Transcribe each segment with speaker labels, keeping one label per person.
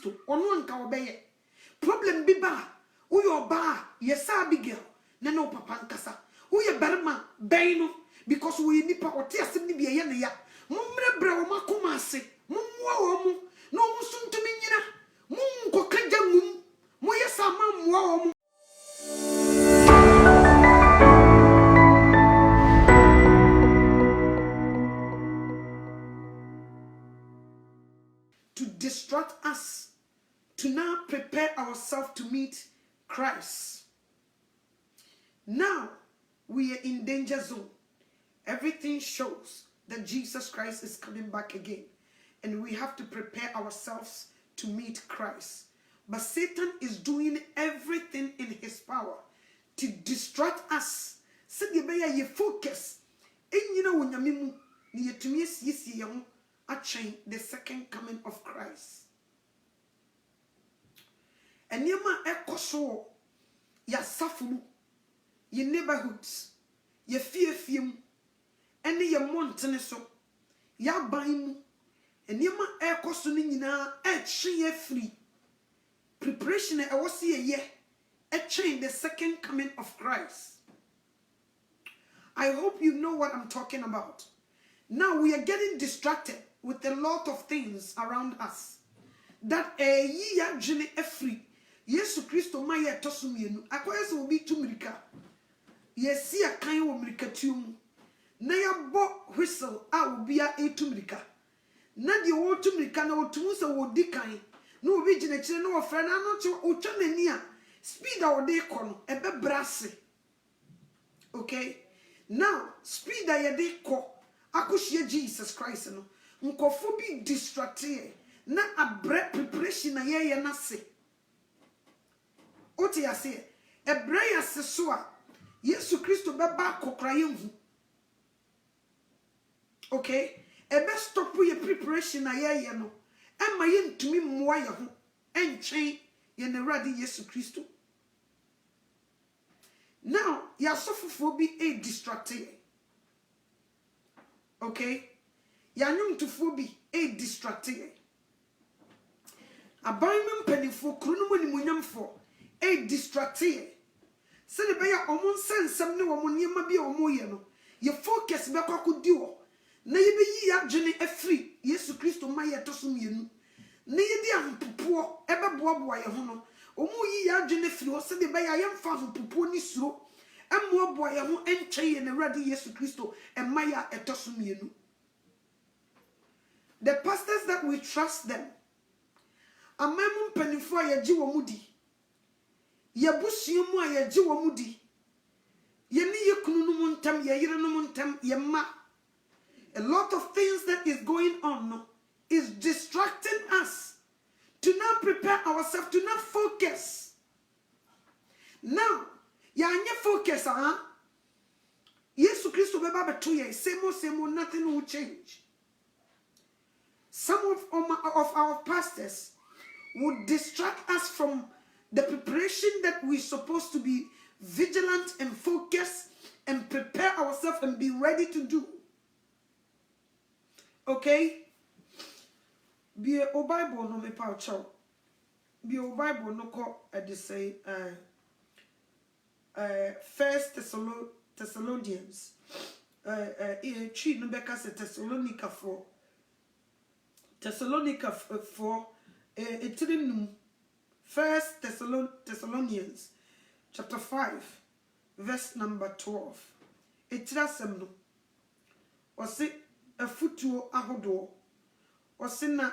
Speaker 1: Christo ono anka obeye problem bi ba uyo ba yesa Abigail na no papa nkasa uye barima ben no because we nipa ote asem ni biye na ya mummre bra wo makoma ase mumwa wo mu no musuntumi nyina munko kaja mum mo yesa mamwa wo mu. To distract us, to now prepare ourselves to meet Christ. Now we are in danger zone. Everything shows that Jesus Christ is coming back again, and we have to prepare ourselves to meet Christ. But Satan is doing everything in his power to distract us. So you focus. The second coming of Christ. And yema ekoso ya safulu, your neighborhoods, your fear, and your mountain so, ya baimu, and yema ekoso nina ye free. Preparation I was here the second coming of Christ. I hope you know what I'm talking about. Now we are getting distracted with a lot of things around us. That ye ya jene free. Yesu Christo ma ye tosumienu. Akwese will be to Mirika. Ye see a kind of Mirikatium. Na ya bo whistle a will be a to Mirika. Na di wo to Mirika na otumunsa wo dikan. No be jene chile no friend anocho uchanenia. Speed our day kono ebe brase. Okay? Now, speed a ye day ko. Akushie Jesus Christ no. Nkofo bi distracted na abre preparation na ye na se oti ya se ebre ya se so a Yesu Kristo beba kokra ye hu. Okay, ebe stop ye preparation na ye no ema ye ntumi mmoa ye ho entwen ye na radi Yesu Kristo. Now ya sofofo bi distracted. Okay, yanyum to phobi distracted. Abayman penifo krunumoni munyamfo distracted. Se the beya omon sense ne womon yema bi omoye no ye focus be kwaku diwo na ye be yi adwene afri Yesu Kristo ma ye tosum yenu na ye di ampopo ebe boaboa ye ho no omu yi adwene afri o se the beya yemfa ampopo ni suro emo boa ye ho entwe ye na radi Yesu Kristo ma ya etosum yenu. The pastors that we trust them. Amemu penifo a yeji wo mudi. Yebusumu a yeji wo mudi. Ye ni ye kunu no muntam ye yire no muntam ye ma. A lot of things that is going on is distracting us to not prepare ourselves, to not focus. Now, ya anye focus Yesu Kristo beba beto ye same, nothing will change. Some of our pastors would distract us from the preparation that we're supposed to be vigilant and focused and prepare ourselves and be ready to do. Okay? Be a Bible no me pa chow. Be a Bible no ko at say 1 Thessalonians tree no beka se Thessalonica 4. Thessalonica 4 1 Thessalonians chapter 5 verse number 12. Etirasem no ose afutuo ahodo ose na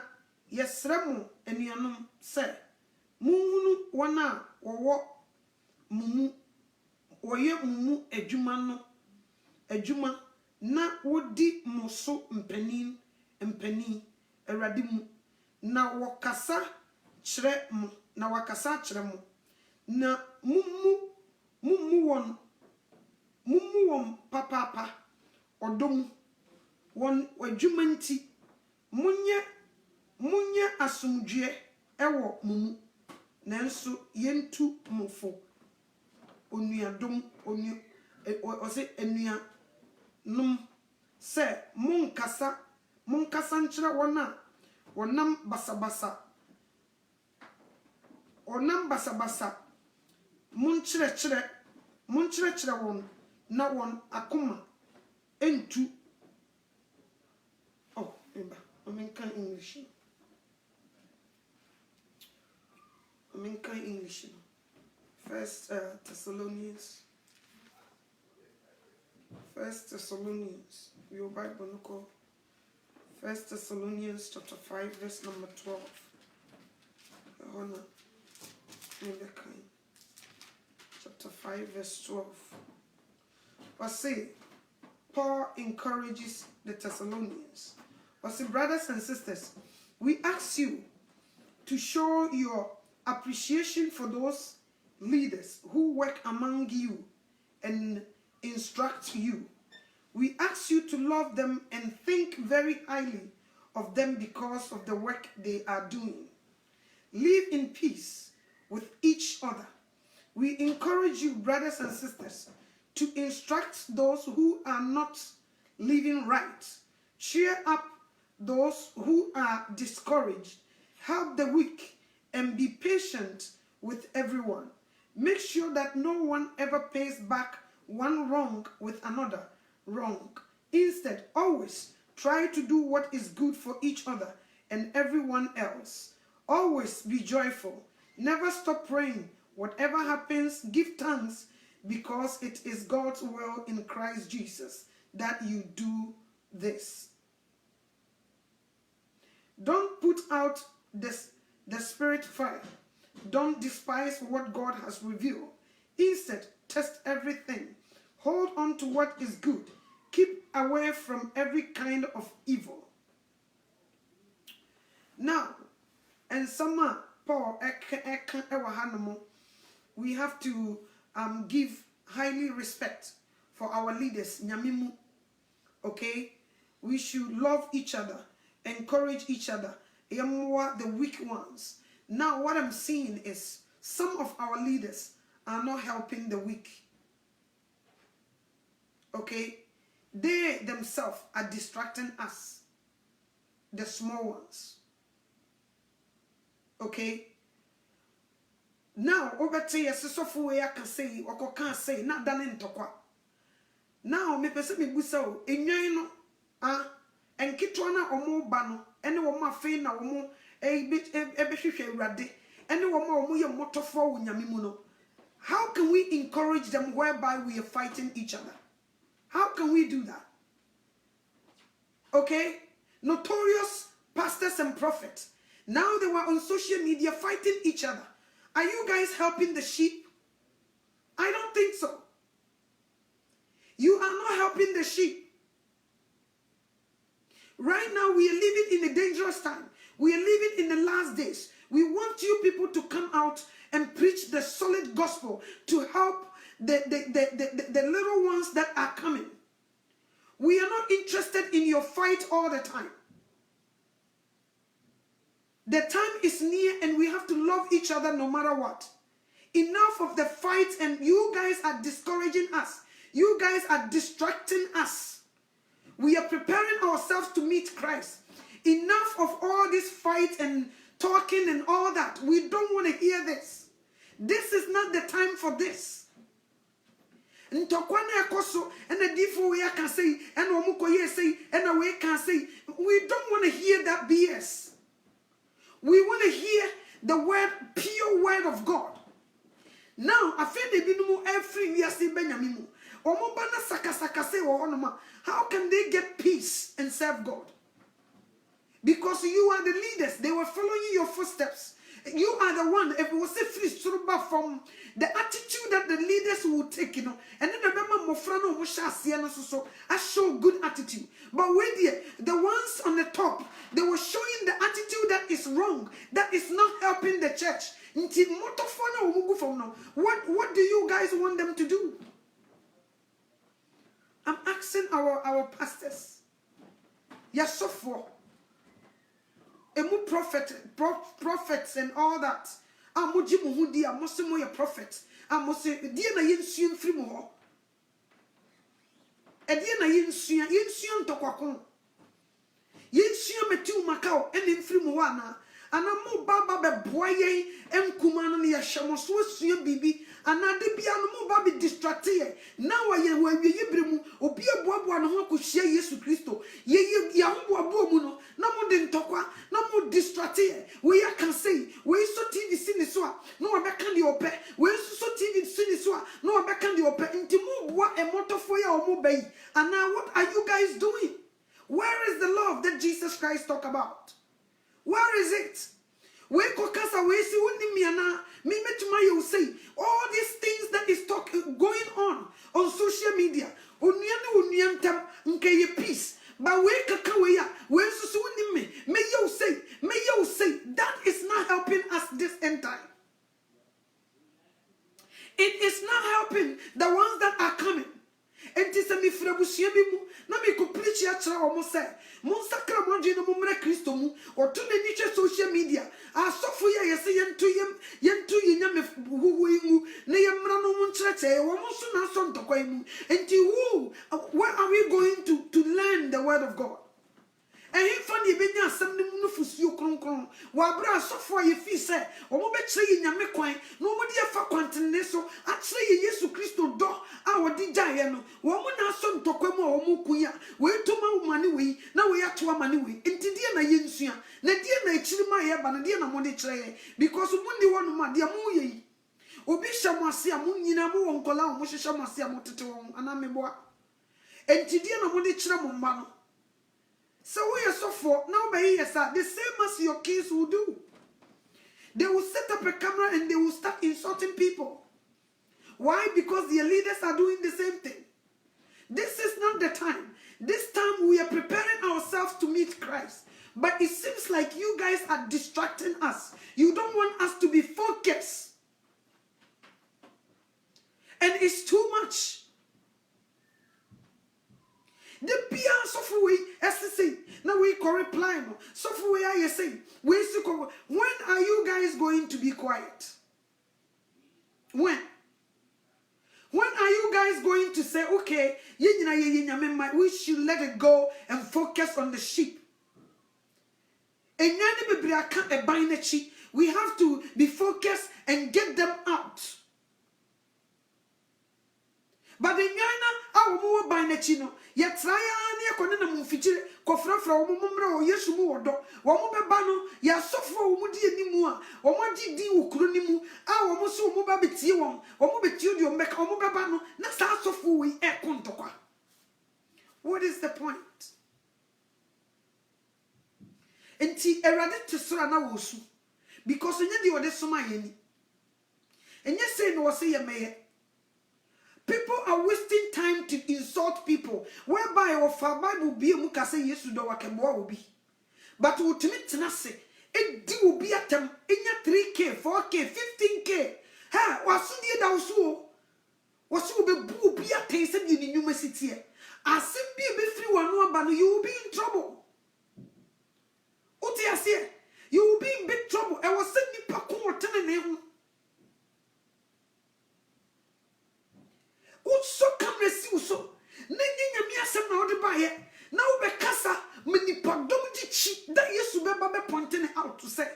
Speaker 1: yesremo enuanom se munhunu wona wowo mumu woye mumu adwuma na wodi muso mpanin Eradi mu na wakasa chire mu na wakasa chire mu na mumu won papa odom won wadwuma nti munye asomdwe ewo mumu nanso yentu mufo onuadom ose enua num se munkasa nchira wona wonam basabasa onam basa munchire won na won akoma entu. Oh, remember, I'm in English. First Thessalonians. Your Bible no. First Thessalonians chapter 5 verse number 12. Chapter 5 verse 12. But say, Paul encourages the Thessalonians. But say, brothers and sisters, we ask you to show your appreciation for those leaders who work among you and instruct you. We ask you to love them and think very highly of them because of the work they are doing. Live in peace with each other. We encourage you, brothers and sisters, to instruct those who are not living right. Cheer up those who are discouraged. Help the weak and be patient with everyone. Make sure that no one ever pays back one wrong with another wrong. Instead, always try to do what is good for each other and everyone else. Always be joyful. Never stop praying. Whatever happens, give thanks because it is God's will in Christ Jesus that you do this. Don't put out the spirit fire. Don't despise what God has revealed. Instead, test everything. Hold on to what is good. Keep away from every kind of evil. Now, and some Paul, we have to give highly respect for our leaders. Nyamimu, okay? We should love each other, encourage each other, the weak ones. Now, what I'm seeing is some of our leaders are not helping the weak. Okay? They themselves are distracting us, the small ones. Okay? Now, over to you, so for I can say, or can't say, not done in Tokwa. Now, me person me busa, enyoino, and kitwana or more bano, and no more fain or more a bit rade, and no more your motor for Yamimuno. How can we encourage them whereby we are fighting each other? How can we do that? Okay? Notorious pastors and prophets. Now they were on social media fighting each other. Are you guys helping the sheep? I don't think so. You are not helping the sheep. Right now we are living in a dangerous time. We are living in the last days. We want you people to come out and preach the solid gospel to help the little ones that are coming. We are not interested in your fight all the time. The time is near and we have to love each other no matter what. Enough of the fight, and you guys are discouraging us. You guys are distracting us. We are preparing ourselves to meet Christ. Enough of all this fight and talking and all that. We don't want to hear this. This is not the time for this. Ntokwane akoso and the different way I can say and omukoye say and the way can say. We don't want to hear that BS. We want to hear the word, pure word of God. Now, I feel they be every year say Benjamin. How can they get peace and serve God? Because you are the leaders. They were following your footsteps. You are the one. If it was a free from the attitude that the leaders will take, and then remember Mofrano so I show good attitude. But wait the ones on the top, they were showing the attitude that is wrong, that is not helping the church. What do you guys want them to do? I'm asking our pastors. Yes, so for prophets and all that. Amoji muhudi amosimo ye prophet. Amose die na yensuan firi mo ho. Edie na yensuan tokwakon. Yensuan metu makao ene firi mo ho ana. Ana mo baba be boye enkumano ne yahye mo so asua bibi anade bia no mo ba be distracted now ye wa wiyibre mu obi aboabo no ho akohia Yesu Kristo ye yahoboabo mu no na mo de ntokwa na mo distracted we can say we so TV sini so a no obeka de ope we so TV sini so a no obeka de ope nti mo boa emotofo ya o mo bai and now what are you guys doing? Where is the love that Jesus Christ talk about? Where is it? We kokasa we see unimiana me metuma you say all these things that is going on social media uniantem nke ye peace but we kaka we ya we susu unimi me you say that is not helping us this end time. It is not helping the ones that are coming. Enti se mi frebusia bi mu na mi ko preach ya kira o mo se mo nsakra mo dwe no mo mra Kristo mu oto na ni hwe social media asofo ya yese yentu yenya me huhu mu na ye mra no mo nkyereke wo mo so na so ntokwa mu enti where are we going to learn the word of God? And he found the benya asem ne mu no fusuo kronkron wa bra asofo ye fi se o mo be kire ye nyame kwan no mo de afa kwantene so a kire ye Yesu Kristo do a wodi gyaye no wo mo na so ntokwa mu a wo mo kuya we to ma mane we na we ato amane we enti die na ye nsua na die na ekiri ma ye ba na die na mo de kire ye because mo ni wono ma de mo ye obi hyamase a mo nyina mo wonkola mo hyehyamase a mo tete won ana meboa enti die na mo de kire mo mba no. So we are so for now by here, sir. The same as your kids will do. They will set up a camera and they will start insulting people. Why? Because their leaders are doing the same thing. This is not the time. This time we are preparing ourselves to meet Christ. But it seems like you guys are distracting us. You don't want us to be focused. And it's too much. The pian software SC now we can reply no software I say when are you guys going to be quiet? When are you guys going to say okay we should let it go and focus on the sheep? We have to be focused and get them out. But the nyana awo mo ban na chi no ye tra ya na ye kone na mumfichire kofrafra wo mumra o Yesu mu wodo wo mo beba no ya sofo wo mu di animu a wo mo di wukuru ni mu a wo mo so wo mo ba betie wo mo betie di o meka wo mo beba no na sa sofo we e kontokwa. What is the point? Enti erade tesora na wo su because onye di ode soma ye ni enye say no wo say ye meye. People are wasting time to insult people. Whereby of our Bible be a muka say yes to the wakemwa will be. But ultimate tenacity, it will be at them in your 3K, 4K, 15K. Ha, was soon the also was you be a taste in the university. As if be free one more, but you will be in trouble. Uti say you will be in big trouble. I was sending Paco telling him. So come receive so. Nenya mi asem na odi baye. Na wo be kasa manipadom di chi that Yesu be ba be pointing out to say.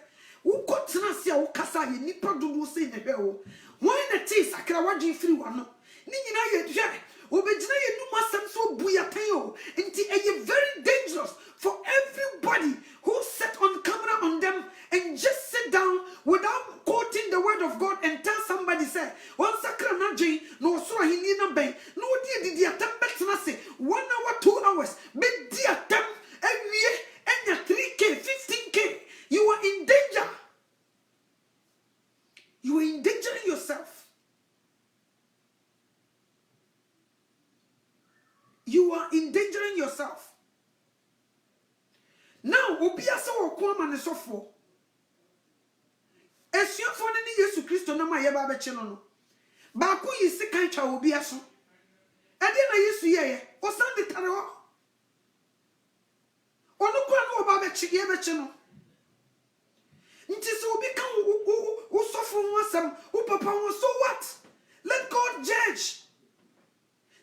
Speaker 1: Wo ko tena se a wo kasa ye nipadom wo say na hwe wo. Why na tea sakra wadi free wa no. Ni nyina ye hwe. Wo be gina ye numa asem so buya pen o. Nti eye very dangerous for everybody who set on camera on them and just sit down without quoting the word of God and tell somebody say one sakra na jin no so ahini na ben no di atem betna say 1 hour 2 hours be di atem ewie enya 3K 15K. You are in danger. You are endangering yourself. You are endangering yourself. Now obiasa okwa ma ne sofo esuafo ne ni Yesu Kristo na ma ye ba be che no ba ko yi sikan twa obiaso e de na Yesu ye o san de tare ho onu kwa no ba be che ye be che no nti so obi kan wo sofo ho asem wo papa ho so what? Let God judge.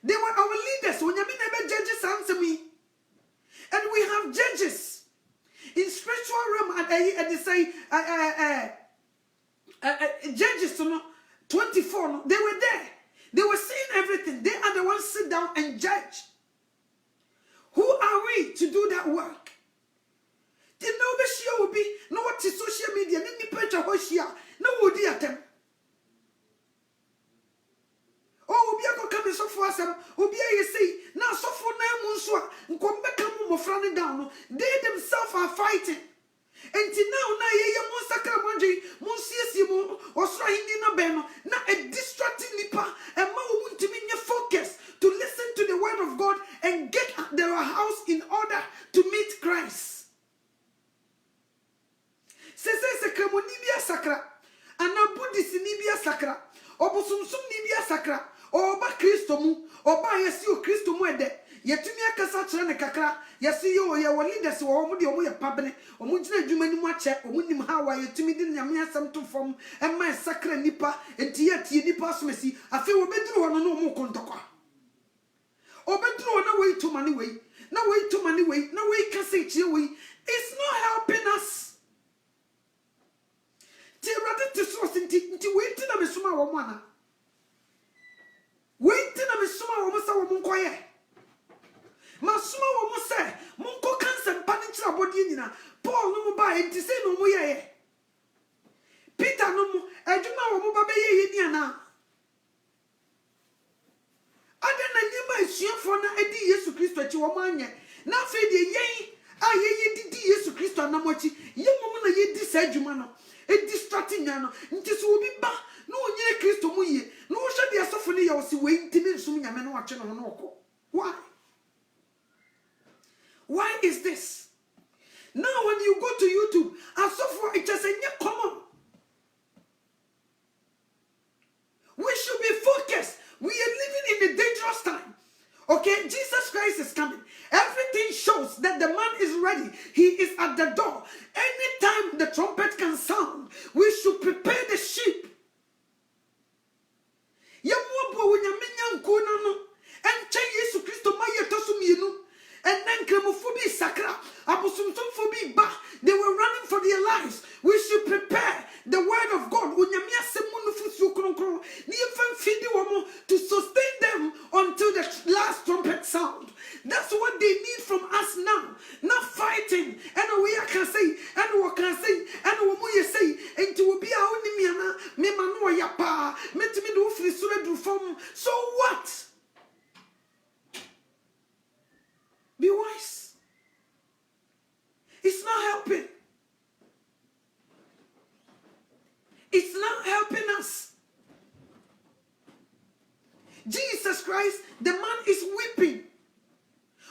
Speaker 1: They were our leaders. Onyame na be judges ansemi. And we have judges in spiritual realm and they say Judges 24, they were there. They were seeing everything. They are the ones sit down and judge. Who are we to do that work? The no will be no what is social media, any picture hoshia, no would at them. Oh, we are coming so far, some will be a say, now so for now, Munsua, come back of running down. They themselves are fighting. And now, na ye Monsacra Monji, Monsiasimo, or Swahili Beno, na a distracting nipa, and more to mean your focus to listen to the word of God and get their house in order to meet Christ. Sese Sakramonibia Sacra, and a Buddhist Nibia Sacra, or Bosumsum Nibia Sacra, or Ba Christomu, or by a Sio Christomuede. Yetumia kasa chere ne kakra yesi yo ye wo leaders wo mo de omo ye pabene omo gina adwuma ni mo ache omo nim ha wa yetumi de nyame asem to fom e man sakra nipa enti ye tie nipa somesi afi wo beduru wono no omo kontokwa obeduru wono we to mani we na we to mani we na we kasa chie we. It's not helping us. Ti rade ti so nti we ti na mesuma wo mo ana we ti na mesuma wo mo sa wo mo nkoye Masuma wo mo se monko kanse mpa ne kira bodi nyina Paul no mo ba enti se no mo ye Peter no mo adwuma wo mo ba be ye ni ana adena nyima esuafo na edi Yesu Kristo chi wo mo anye na fe de yen a ye didi Yesu Kristo anamochi ye mo na ye di sa adwuma no e distracting nya no nti so obi ba no onye Kristo mu ye no wo hwe de asofo ne ye wo se we ntimi nsum nyame no atwe no no okọ. Why? Why is this? Now when you go to YouTube, and so for it just a common. We should be focused. We are living in a dangerous time. Okay, Jesus Christ is coming. Everything shows that the man is ready. He is at the door. Anytime the trumpet can sound, we should prepare the sheep. Yesu Kristo and then Cremophobia Sakra, Aposumphobia Ba, they were running for their lives. We should prepare the word of God to sustain them until the last trumpet sound. That's what they need from us now. Not fighting. And we can say, and what can say, and what we say, and to be our Nimiana, Memano Yapa, Metimido Frisura from. So what? Be wise. It's not helping. It's not helping us. Jesus Christ, the man is weeping.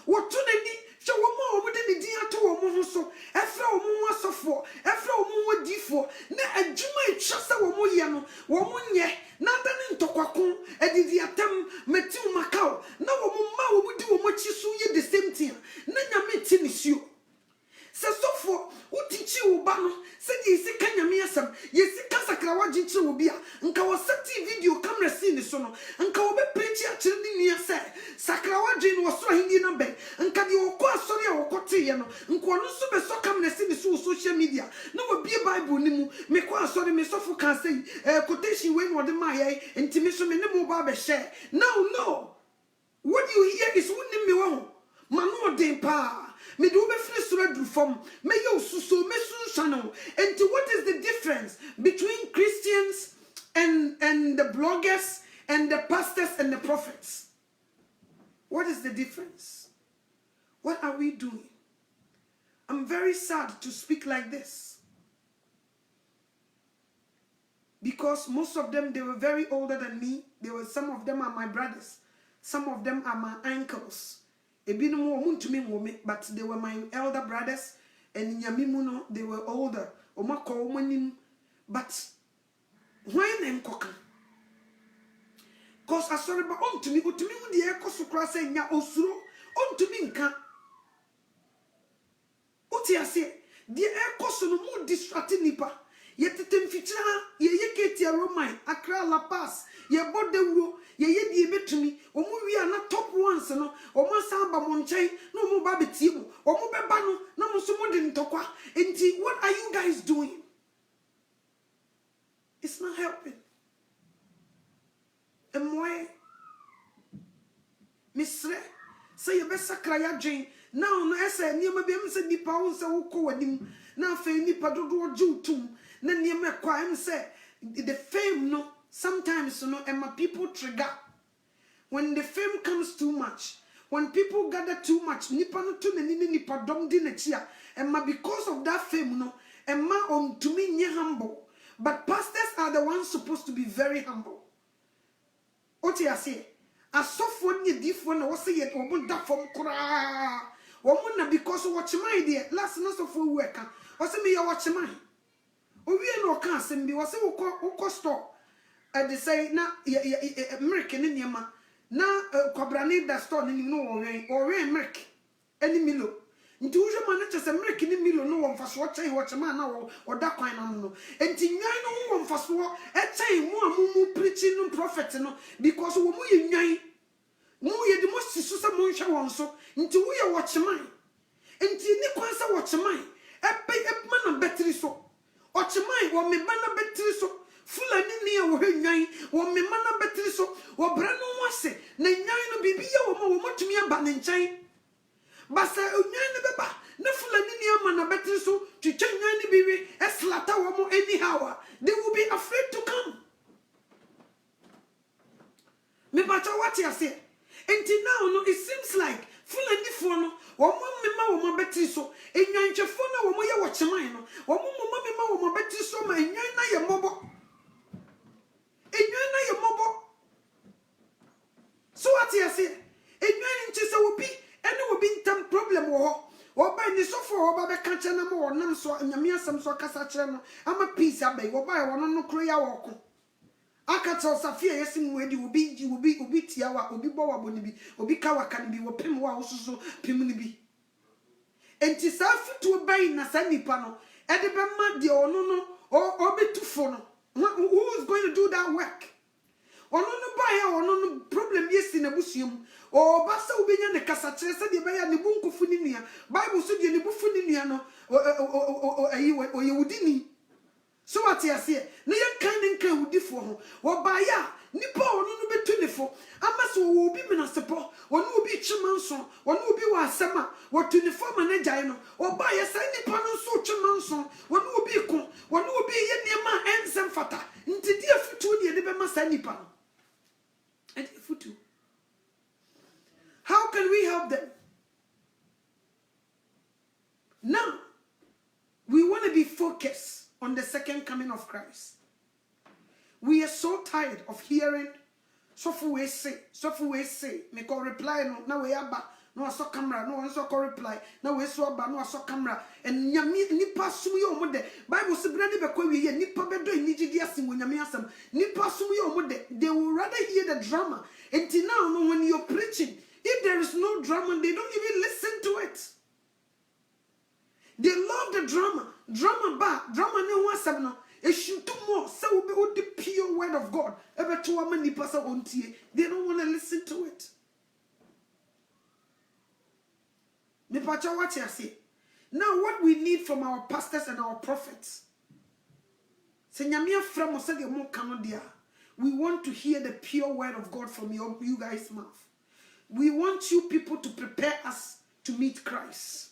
Speaker 1: What to the show more with the dear to a woman so after a woman so for after a woman d4 na a juma chasa woman woman ye nada in tokwaku and the atem metu macau na woman would do much you the same thing na meeting is you. So for who teach you bano said you kanya miasam yes kasakra jinchi will be nka was sati video camera scene so no nka obe preach a children near say sakrawa jin was so hindi number nka di okwa sorry okote ye no nko no so be so camera scene so social media no we be bible ni mu me kwa sorry me so for can say quotation when what my ntimi so me ne mo ba be share no what you hear is woni me wo manu den pa me do be free do from me yo so me channel. And what is the difference between Christians and the bloggers and the pastors and the prophets? What is the difference? What are we doing? I'm very sad to speak like this, because most of them, they were very older than me. Some of them are my brothers, some of them are my uncles. But they were my elder brothers, and Yamimuno, they were older. But why name cocker? Cause I saw about on to me, the echo so cross saying ya osuro, on to me can. Utia say, the echo so no more distracting nipa. Yet the temperature, ye get your Romine, Accra La Paz, ye bought the wool, ye be to me, or we are not top ones, no, or Masamba Monche, no more Baby Timo, or more Babano, no more someone didn't talk. And what are you guys doing? It's not helping. And why? Misre, say you best cry Jane. Now, no, I say, near my baby said, Nipa, so call him. Now, Fay Nipa do Jew tomb. Then near my crime say, the fame, no, sometimes, you know, and my people trigger. When the fame comes too much, when people gather too much, Nipa no to Nipa dom dinner chia, and ma because of that fame, no, and ma on to me near humble. But pastors are the ones supposed to be very humble. What you say? A soft one ye different or say it or that from cry. Woman because of what my dear last night of full worker. Or say me your watch mine. Or we no can't send me was a store. And they say na American in Yama. Na Cobrani that store in no or American. Any milo. Into usual managers American in Milo, no one for watch a man or that kind of no. And Tina no one for swore at time more preaching no prophet no because we nine. More the most Susa Monsha one so into we are watch mine. And Tina Quansa watch mine. A pay a man of battery so. Watch mine, or me man of battery so. Full and near or her nine, or me man of battery so, or Brano was it. Nay, nine be or more to me about in China. Basa unyani beba na fulani ni ama na better so to chanyani bibi eslata wamo anyhow they will be afraid to come. Me bacha what you say until now no it seems like fulani fono wamo mema wamo better so enyanche fono wamo ye watch mine no wamo mama mema wamo better so ma enyan na ye mobo so what you say enyan nche se obi and will be some problem or by the sofa or by the catcher no more none so and Yamia some so casachano. I'm a piece of bay or by one no cray walk. I can't tell Safia yes where you will be tiawa will be boa bonibi or be kawa can be or pim also so piminibi. And tis after to obey Nasani pano at the Bama de or no or be too fono. Who is going to do that work? Or no buy or no problem yes in a museum. O basa ubenya ne kasachire se de baya ne bunku funinia Bible so de ne bu funinia no o yewudini so what you say na yan kan ne kan wudifo ho wo baya nipa ono no betu ne fo amaso wo obi menasepo wo no obi chimanso wo no obi wa asema wo tu ne fo manager no wo baya sa nipa no so chimanso wo no obi ko wo no obi ye niema ensem fata ntidi afutu ne de be ma sa nipa no and afutu. How can we help them? Now, we want to be focused on the second coming of Christ. We are so tired of hearing, so for we say, me call reply, no, now we are back, no, I saw camera, no one saw reply, now we saw back, no, I saw camera, and nipa sumu yo Bible says, Brandi Bekwe, we hear nipa bedo in Nijidiasim when Yamiasam, nipa sumu yo they will rather hear the drama. Until now, when you're preaching, if there is no drama, they don't even listen to it. They love the drama. Drama bad. Drama ne one seven. It should do more. So we be the pure word of God. Ever to a many person on tie. They don't want to listen to it. Me pacha what you say. Now what we need from our pastors and our prophets. We want to hear the pure word of God from you guys' mouth. We want you people to prepare us to meet Christ.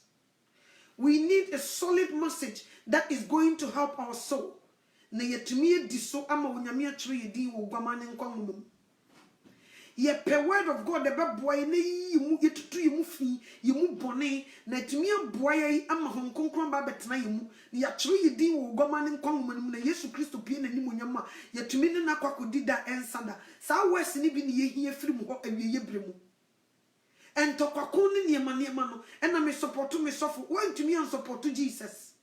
Speaker 1: We need a solid message that is going to help our soul. Na yetumi di so ama onyame akire yedi wo gwamane nkwanum. Ye pe word of God the beboy na yimu yetutu yimu fi yimu bone na yetumi aboya yi ama honkonkron ba betena yimu na yakire yedi wo gwamane nkwanum na Yesu Kristo pie na nimonyam a yetumi ne nakwakodi da ensada. Sa wesi ni bi ne yehia firi mu ho awieye bremu. And to kwakuni niema no ena me support me sofo want to me and support Jesus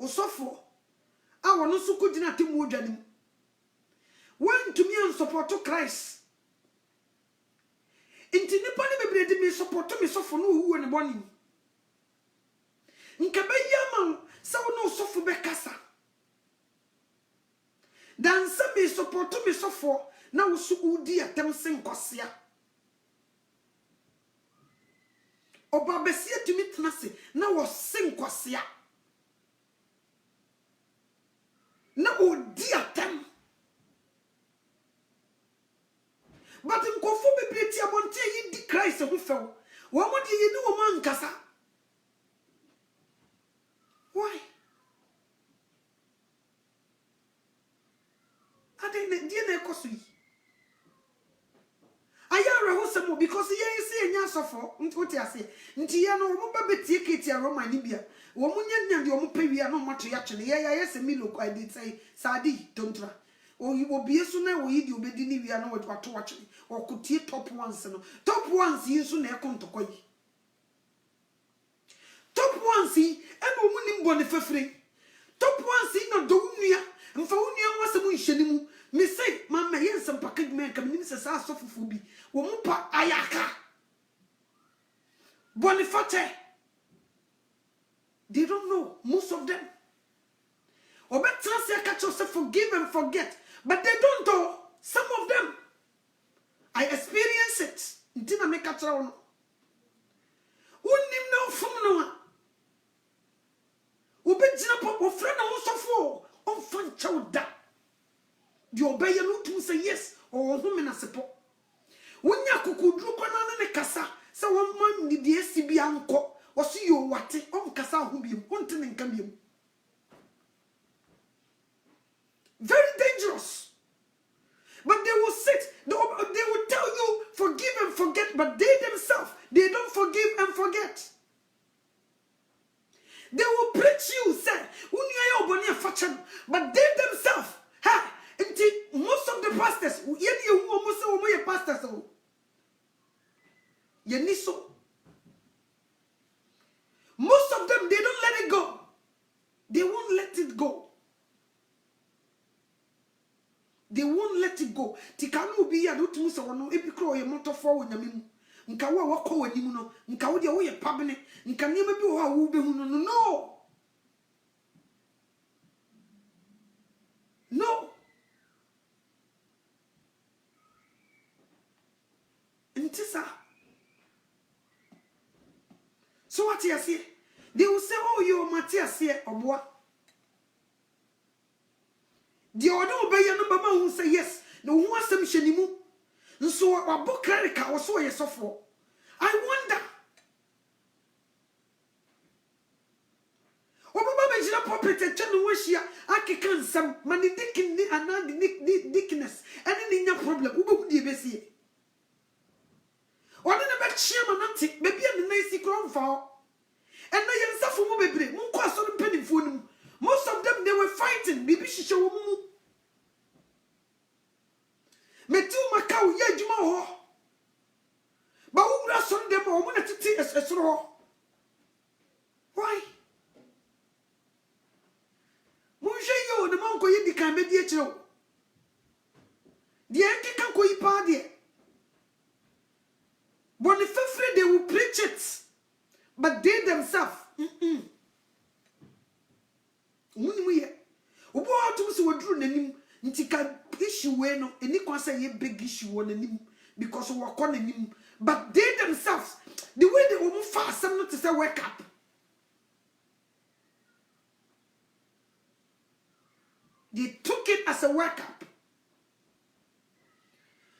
Speaker 1: o sofo a wono so kugina temu odwanim want to me and support Christ inti nipa ne bebrede me support me sofo no huwo ne boni nka be yama sa wono sofo be kasa dan sa me support me sofo na wo su udi atem sen kwasea Oba besia to meet Nasi, na was sing kwasia. Na o dear se ho fɛw wo mo de yini wo man kasa why ade ne die na ekoso yi ayare ho semo because ye isi enya sofo nti ase nti ye no mo ba betie ketia Roma ni bia wo mo nya de wo mo pawia no mo to ya twene ye se mi local I did say sadi tontra o yi wo bie so na wo yi di obedi ni wia no wo to watwene o kotie top ones no top ones yi so na ekontoko yi top ones yi e no mu ni mbo ne fefre top ones yi no do nua mfa wo nua wasem nhye mu me say mama yen some package men come nim se sa so fufu bi wo mu pa ayaka Boniface they don't know most of them obetanse catch us forgive and forget but they don't know some of them I experience it ntina me catch ra no unim no fum no obejina pop wo friend na wo sofo on fan chawda the obey no to say yes or home na sepo wonya kokudru kwana ne kasa se wo man ni de asibi anko wo so yo wate on kasa ho biem on tene nka biem very dangerous but they will sit they will tell you forgive and forget but they themselves they don't forgive and forget they will preach you say unya ya oboni afacha but they themselves most of the pastors, pastors, most of them they don't let it go. They won't let it go. They won't let it go. Tikanu bi ya do tumu se wono ebikro ye motofo wo nyame mu. Nka wo wakọ wanimu no, nka wo de wo ye pabene, nka niam bi wo ha wo behu no. No. So what you say? They will say, oh, you Matthias here, or what? The other obey no mama who say yes, no one some shenimu. And so a book clerical was so yes for. I wonder. Obama Jina puppet and channel wish ya, I can some money dickin and dickness, and any problem. Who would you be? One in the back chairman, maybe a nice ground for. And I am suffering baby, Munquas on penny for them. Most of them they were fighting, maybe she show mu. Metu Macau, Yajmo. But who does on them or wanted to take us a raw? Why? Monsieur, the monk you become mediator. The Anglican coi party. When the fifth they will preach it, but they themselves, issue no any say big issue on him because we are calling him, but they themselves, the way they will fast, some not to say wake up. They took it as a wake up.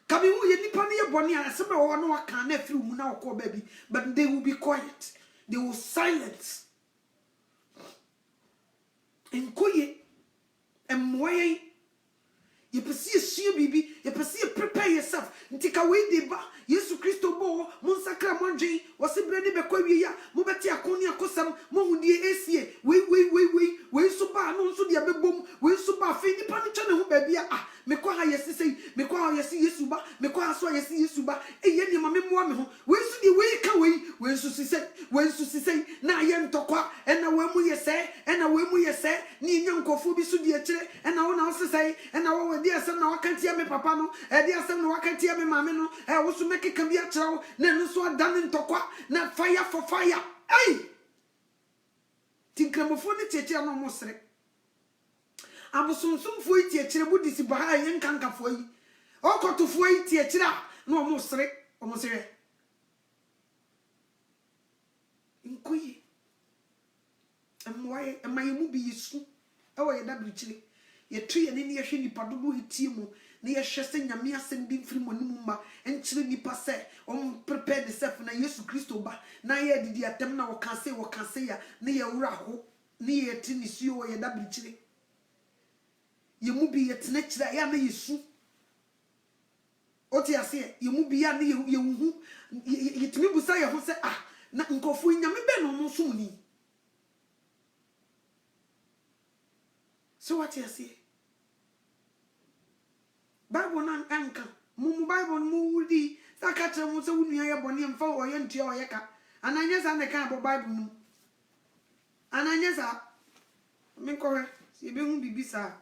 Speaker 1: Coming with any pony bonny and some or no can nephew now call baby, but they will be quiet. They will silence. And quiet and way. You pursue baby, you pursue prepare yourself. Take away the ba. Yesu Christo bo, Monsacra Monji, was a brandy bequia, Mobati Aconia Cosam, Mondi Asia, we suba, non so dia bebum, we suba, Fini Panichan, who baby, Mequa yes say, Mequa yes Yesuba, Mequa so yes Yesuba, a yen mamma, we should the way away, when Susi say, na yen tokwa, and a wemu ye say, and a wemu ye say, ni young cofubi sudiache, and I want also say, and I dear son, no, I can't hear me, papa, no, and dear son, no, I can't hear me, mamma, I also make it can be a chow, then so done in tokwa, not fire for fire. Hey! Tinkramophone teacher no mosre. Abosun for it, teacher, would this behind and canker for you. Or got to for it, teacher, no mosre, almost here. And why am I movie is soon? Oh, that richly. ye tree ne ne hwe nipa dodo etie mu na ye hwe se nyame asem bi mfiri monimu ma enkyere nipa se prepare themselves na Yesu Kristo ba na ye didi atem na wo kanse ya na ye wura ho na ye ti ni suo ye dabrichire ye mu bi ye tena kira ya na Yesu oti ase ye mu bi ya na ye hu ye timi busa ye ho se na nkofu nyame be no no so ni so what you say Bible na anka mu Bible mu wudi sakatra mu se wunua ye bone mfa wo ye ntia o ye ka ananya sa na kan Bible nu ananya sa me ko he se be hu bibi sa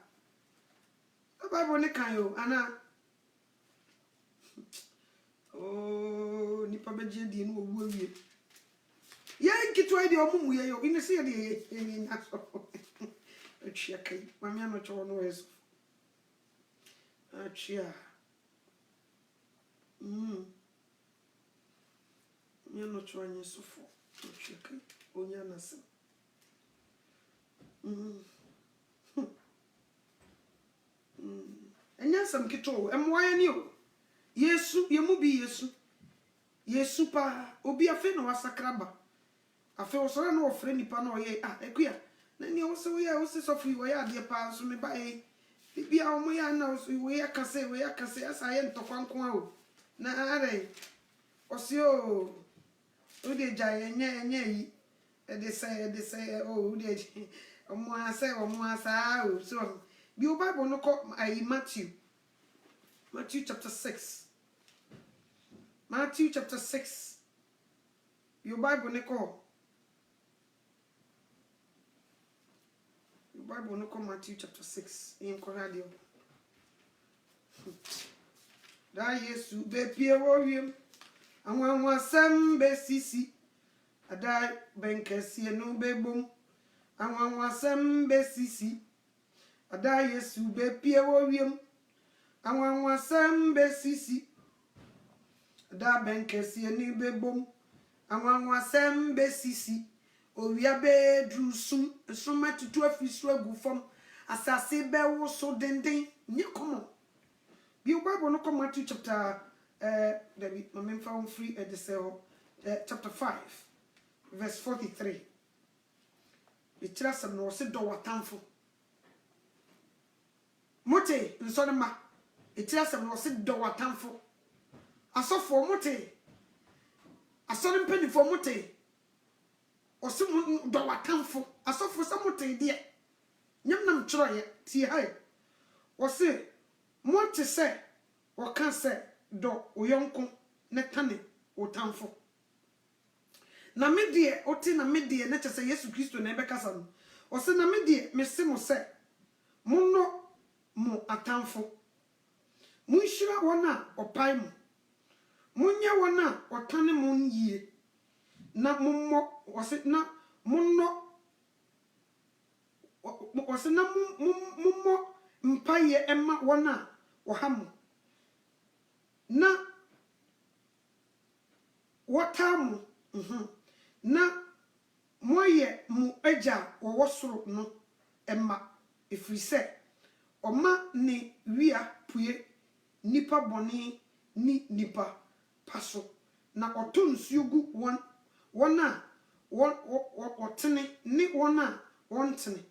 Speaker 1: Bible ne kan yo ana oh ni pa beje die no owu awie ye nkitu ide omumu ye yo ine se ye de ye na so achia kai mami ano cho no eso achia mami ano cho anyi sofo achia kai onya na se enya sam kito emwaye ni o Yesu yemu bi Yesu pa obi afe no wasakraba afe osora no ofre nipa no ye ekuya na ni wo se wo ya wo se sofri wo ya de pa so me ba bibia o mo ya na wo ya kase asa ye ntokwankon a o na are osio o de ja enye yi e de say o de o mo asa o so bi o Bible no ko Matthew chapter 6 your Bible ne ko Matthew chapter 6 in Koradio da Yesu be pie wo wiem anwanwa sam be sisi ada benkesie no be bom anwanwa sam be sisi ada Yesu be pie wo wiem anwanwa sam be sisi ada benkesie ni be bom anwanwa sam be sisi owia be drusum soma tutu afisu agu fam asase be wo so denden ni komo bi Bible no come Matthew chapter David my found free at the cell chapter 5 verse 43 it tells no se do watamfo mote nsone ma it tells no se do watamfo asofo mote asone mpeni fo mote osi do watamfo asofo sa mote de nyam nam kyroye tie hai osi mote se waka se do oyonko ne tane otamfo na medie oti na medie na chese Yesu Kristo na ebe kasa no osi na medie mese mo se monno mo atamfo munhira wona opai mo munya wona otane mo yie na mommo osi na monno osi na mommo mpaye emma wona wohamu na watamu na moye mu agya wosoro no emma efrise oma ne wia pue nipa boni ni nipa paso na otonsugu wona wotene ni wona wontene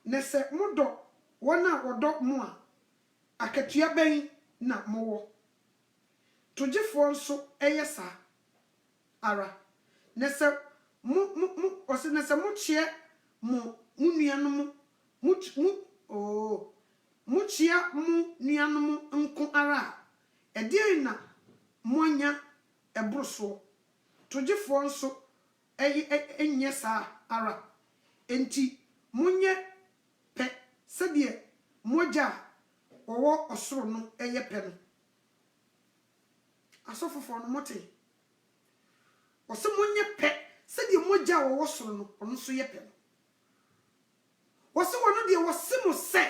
Speaker 1: ne se modo wona wodo mo a akatua ben na mowo togefo nso eyesa ara ne se o se ne se mo chie mo nuanom mo chia mo nuanom nko ara ede na monya ebroso togefo nso enyesa ara enti monye pe sedie moja owo osoro no eye pe no asofofo no mote ose monye pe sedie moja owo osoro no ono so ye pe no wose wono de wose mo se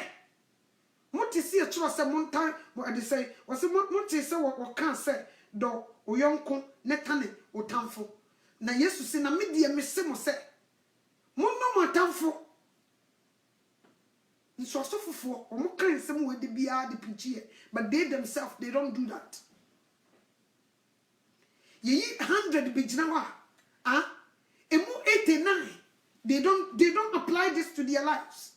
Speaker 1: mote si e chiro se montan mo ade say wose mote se wo kan se do oyonko ne tane otamfo na Yesu se na medie me se mo se monno mo atamfo So for omo kan sem we de bia de preach, but they themselves they don't do that. Ye 100 bijina wa emu 89 they don't apply this to their lives.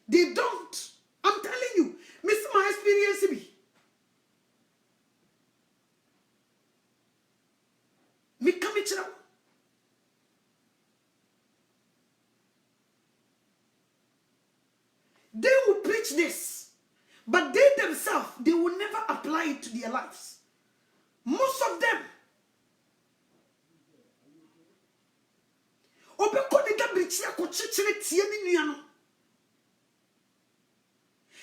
Speaker 1: They don't. I'm telling you, miss my experience be. Me come chira. They will preach this, but they themselves, they will never apply it to their lives. Most of them. Obeko de gabrichia ko chichire tie ni nua no.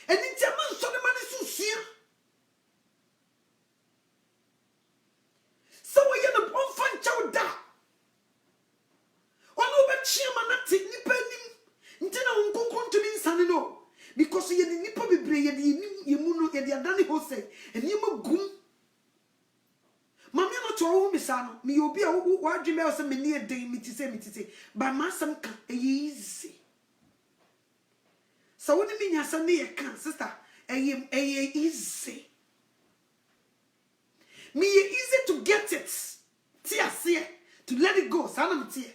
Speaker 1: Eni tiaman so de mani susia. So we yana bonfan chaw da. Ono be chiama na ti nipa nim. Ntina unkonkon to ni nsane no. Because ye ni nipa bebre ye di ye mu no ye di adane ho say. Eni ma gum. Mami no to wo misa no. Me obi a wo adweme o se me ne den mi ti say. Ba masam ka easy. So what do you mean you say ne kan sister? Easy. Me easy to get it. To let it go. Sana mtie.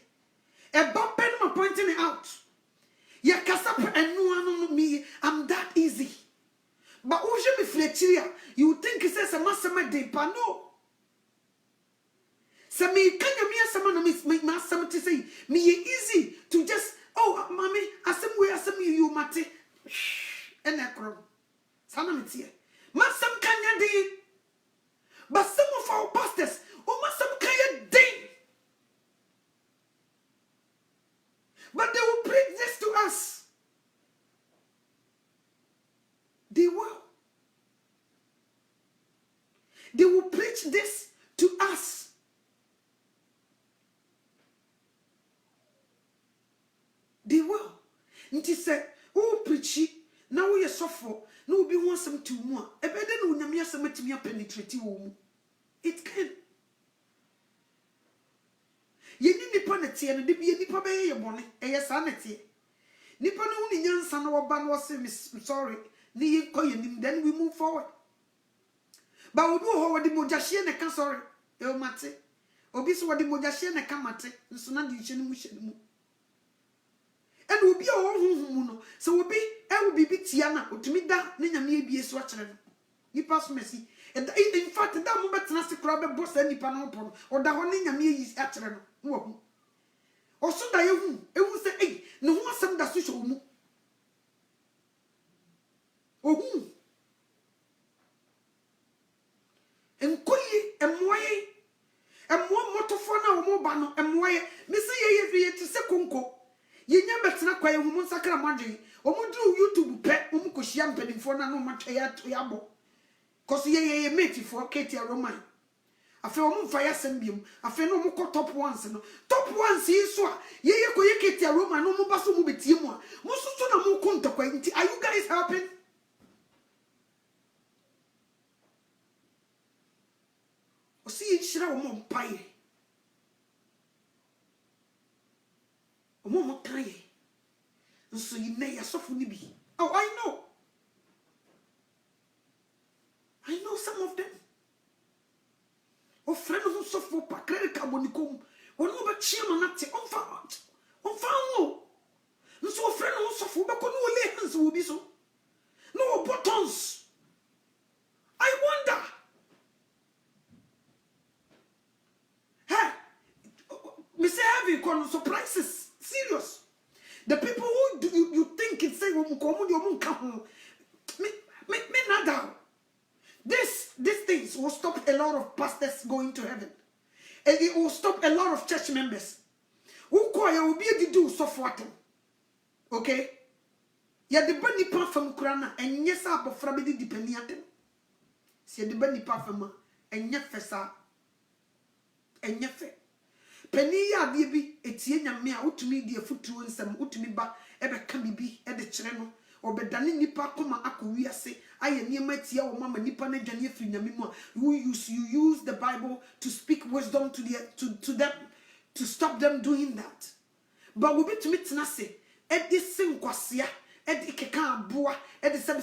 Speaker 1: E ba pen ma pointing it out. Ya kasap and no me. I'm that easy. But uje me flechiria. You think it says a masama de pa no. So me kanya me asama no me masama to say me easy to just mommy asem you mate. And ekrom. Sana mtie. Masam kanya de. But some of our pastors, masam kanya de. But they will preach this to us. They will. They will preach this to us. They will. Nti say, preach it. Now we are suffer. No be want some too more. Ebede no nyame asem atimi penetrate wo mu. It can. Ye ni nipa na tie no de bi nipa be ye bone. Eye sa na tie. Nipa no hu ni nyansa na oba no say sorry. Ni ye koye nim then we move forward. Ba obi ho wodi mogahye ne ka sorry. E o mate. Obi so wodi mogahye ne ka mate. Nso na de hye ni mu hye ni mu. And will be a home, so will be, I will be Tiana, or to me that Nina be a swatcher. You pass messy. And in fact, that moment, nasty crab boss any panopon, or the one in me is actually. Or so that you will say, hey, no one some that social move. Oh, whom? And Koye, and Moye, and one motophone or mobano, and Moye, Missy ye to Sekunko. Ye never snack by a woman sacramadi, or do YouTube pet, Umukushiam penning for no matria to Yabo. Cause ye mate for Katie Roman. I feel fire sembium, I feel no more top ones and top ones is so. Ye Katie Roman, no more basu betimo. Most of them contact. Are you guys helping? Or see each other pie. Momo kaye. So you may yourself ni be. Oh, I know some of them. Oh, friend who suffer pa credit carbonicum. Or no but chiamanati on found. On found. So friend who suffer but no hands will be so. No buttons. I wonder. Hey, Mr. Heavy surprises. Serious. The people who you think it's say me nada. These things will stop a lot of pastors going to heaven. And it will stop a lot of church members. Who will be able to do so for them. Okay? Ya the bunny pan from Kurana and yes up of Frabidi depending on them. See the bunny pan from and yefesa and yefe. Penny ya bi etie nyame a utumi de afutuo nsam utumi ba ebe ka bibi e de kire no obedane nipa koma akowi ase aye niema tie wo mama nipa na dwane afiri nyame mu a you use the Bible to speak wisdom to them to stop them doing that. But we be to tena se edi sinkwasia edi keka aboa edi sebi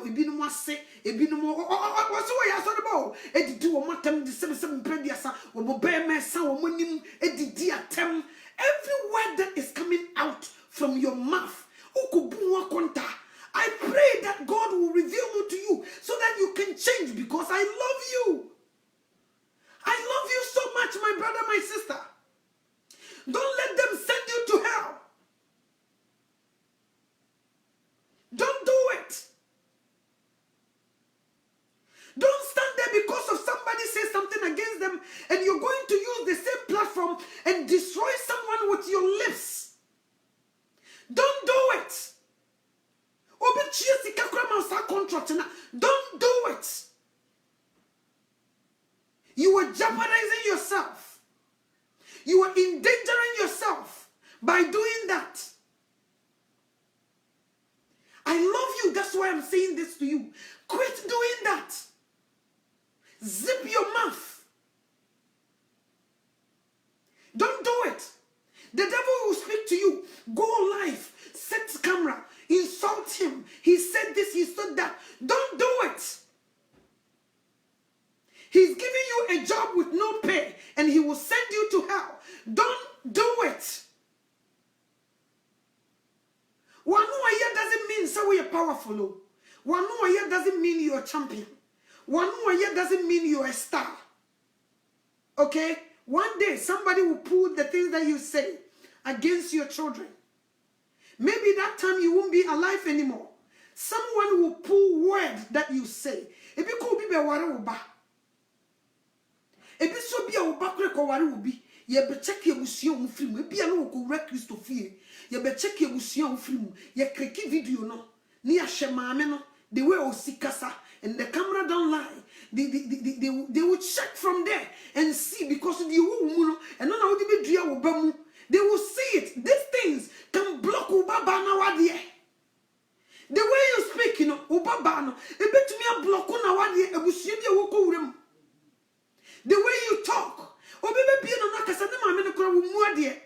Speaker 1: ebinum ase ebinum waso we yaso de bo edi di wo matam di sebi mprediasa wo bo be mesa wo monim edi di atem. Every word that is coming out from your mouth, I pray that God will reveal it to you so that you can change, because I love you. I love you so much, my brother, my sister. Don't let them send you to hell. Don't do it. Don't stand there because of somebody says something against them and you're going to use the same platform and destroy someone with your lips. Don't do it. Don't do it. You are jeopardizing yourself. You are endangering yourself by doing that. I love you. That's why I'm saying this to you. Quit doing that. Zip your mouth. Don't do it. The devil will speak to you. Go live. Set camera. Insult him. He said this, he said that. Don't do it. He's giving you a job with no pay and he will send you to hell. Don't do it. One year doesn't mean so we are powerful. 1 year doesn't mean you're a champion. 1 year doesn't mean you're a star. Okay? One day somebody will pull the things that you say against your children. Maybe that time you won't be alive anymore. Someone will pull word that you say. If you could be a water uba. If you so be a uba water ubi, you be check your museum film. Maybe a local wreck Christopher. You be check your museum film. You click video no. Near Shemame no. The way o sikasa and the camera don't lie. They will check from there and see, because the woman and no how they will see it. These things can block ubaba nawadie. The way you speak, you know, ubaba no. E betumi a block nawadie ebusuye bi woko wurem. The way you talk, obebe bie no nakasa ne maame no kra wo mu ade.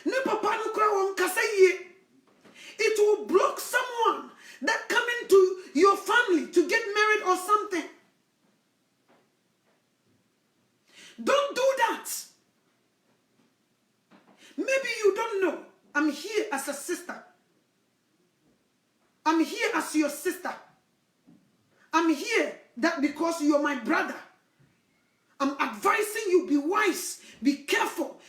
Speaker 1: Ne papa no kra won kasa yie. It will block someone that come into your family to get married or something. Don't do that. Maybe you don't know. I'm here as a sister. I'm here as your sister. I'm here that because you're my brother. I'm advising you, be wise, be careful.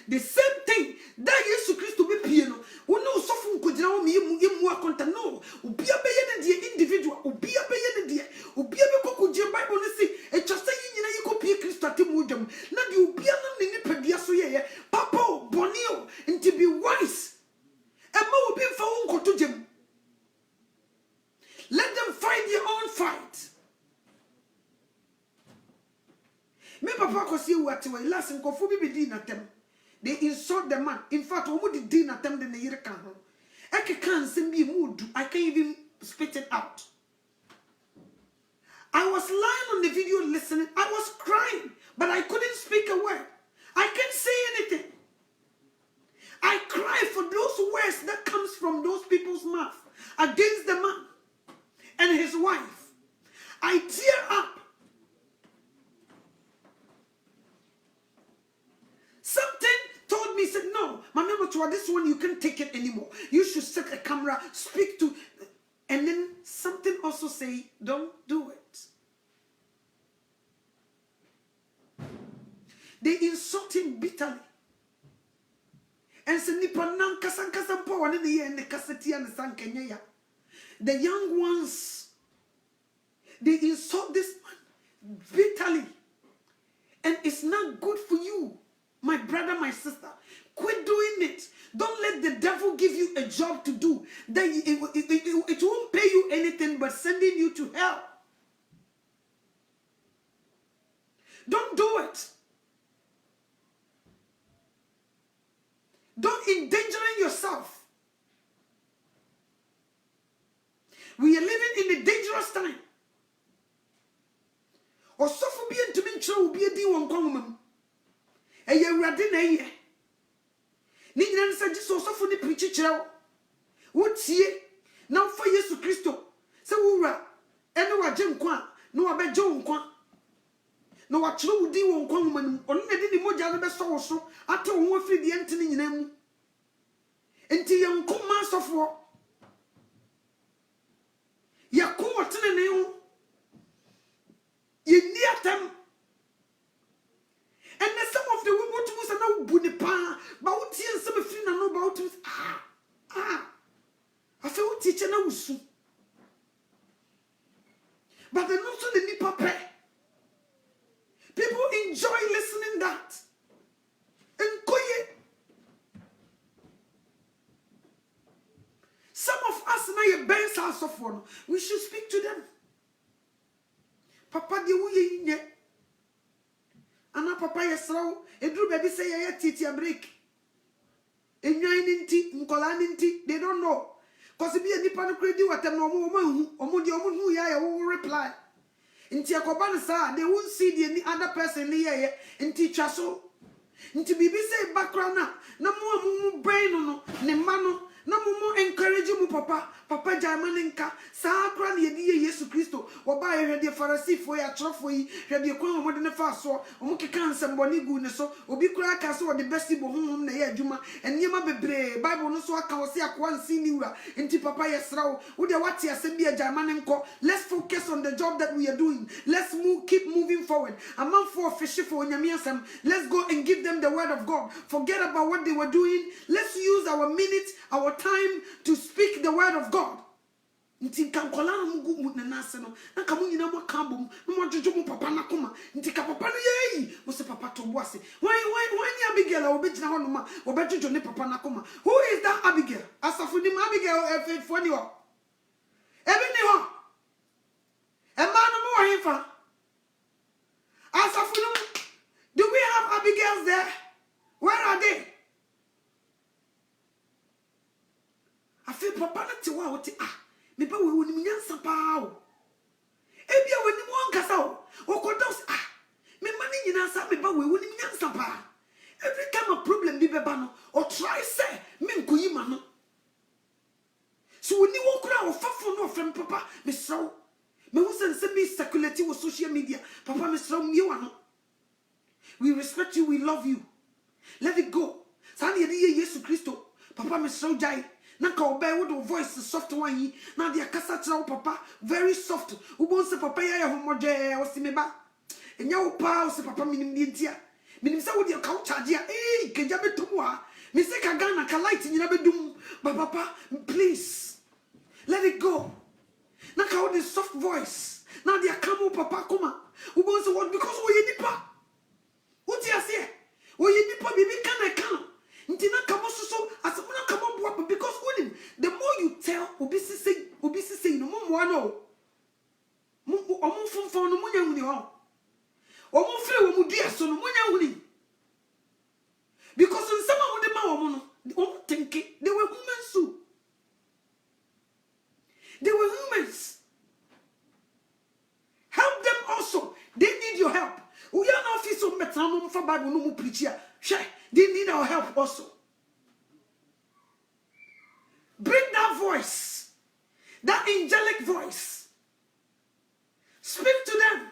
Speaker 1: The same thing that Jesus Christ to be piano. We know suffering could now me more content. No, be a baby individual, be a baby, be a cocoa Bible. A just saying you copy Christ at Timudum. Now you be a pediaso, Papa, Bonio, and to be wise. And more be found to Jim. Let them fight their own fight. Me papa ko see what we last and kofu bi di na tem. They insult the man. In fact, omo di di na tem de na yire kan ho. Eke kan sem bi mu do. I can't even spit it out. I was lying on the video listening. I was crying, but I couldn't speak a word. I can't say anything. I cry for those words that comes from those people's mouth against the man and his wife. I tear up. Something told me, said, no, Mama, this one, you can't take it anymore. You should set a camera, speak to, and then something also say, don't do it. They insult him bitterly. And say, the young ones, they insult this man bitterly. And it's not good for you. My brother, my sister, quit doing it. Don't let the devil give you a job to do. Then it won't pay you anything but sending you to hell. Don't do it. Don't endanger yourself. We are living in a dangerous time. Or suffer be to be true, be a D1 common. ni nyina nsa ji so sofo ni preach kyerɛ wo tie na fa Yesu Kristo se wo wura ene wa gye nkwa na wa be gye nkwa na wa kyerɛ wo din wo nkwa humanum ɔno na di ni mogya no be so wo so ate wo ho afiri de ntene nyina mu enti ye nkoma sofo ya ko wotene ne ho ye ni atam. And then some of the women to say no bunipa, but tears some free and no about I feel teacher now soon. But they're not so the nipa. People enjoy listening that. And koye. Some of us now your best house of one. We should speak to them. Papa di uye nye. Ana papa yesraw edru baby say ya titi break enwan ninti nkola ninti they don't know cause be nipa no kredi watem no omo de omo hu ya wo reply nti akoba no sa they won't see the other person here nti twa so nti bibi say background na mo brain no ne ma no na mo encourage mu papa jaimaninka sa kra na yedi Yesu Kristo wo ba ye hwede Pharisee ya trofo yi hwede kwan mo de ne fa so mo keka nsem boni gu ne so obi kra ka so wo de besti bo honhom na ye adwuma eniyema bebre Bible no so aka wo se akwa nsi ni wura nti papa yesra wo de wate asem bia jaimaninko. Let's focus on the job that we are doing. Let's keep moving forward. Among for fish for onyame asem, let's go and give them the word of God. Forget about what they were doing. Let's use our minutes, our time to speak the word of God. Nti kankola mugu mu na nase no na ka mu nyina mo kambom no mo jojo mo papa na koma nti ka papa no yeyi mo se papa to boase why ni Abigail o be gina ho no ma o be jojo ne papa na koma. Who is that Abigail? Asafo ni Abigail for ni ho ebi ni ho e ma no mo wa hefa asafo no. Do we have Abigails there? Where are they? I feel papa na ti wa oti me ba we woni nyansa pa o ebia woni mo nkasa o kodos me mani nyina sa me ba we woni nyansa pa. Every time a problem bi beba no or try say me nkoyi ma no so woni wo kura o fafo no frem papa me sraw me wo sense me circulate with social media papa me sraw me wa no. We respect you, we love you, let it go. Sani ye Yesu Kristo papa me sraw jai na ka obey with the voice soft one yi na dia kasa tra papa very soft ubon se papa ya homoje o si me ba enya wo pa o se papa minim die ntia minim se wo dia ka charge ya keja betum a me se ka Ghana ka light nyina bedum ba papa please let it go na ka wo the soft voice na dia come papa kuma ubon se what because wo ye nipa uti ase wo ye nipa bibi kan nti na kamo so asemuna kamo boa because the more you tell obi sisi no mo no mo omo fonfon no mo nya huni ho omo fre wo mu dua so no mo nya huni because in some of them omo no omo think they were humans too. They were humans. Help them also. They need your help. We are not official metronome for Bible no preacher. They need our help also. Bring that voice, that angelic voice. Speak to them.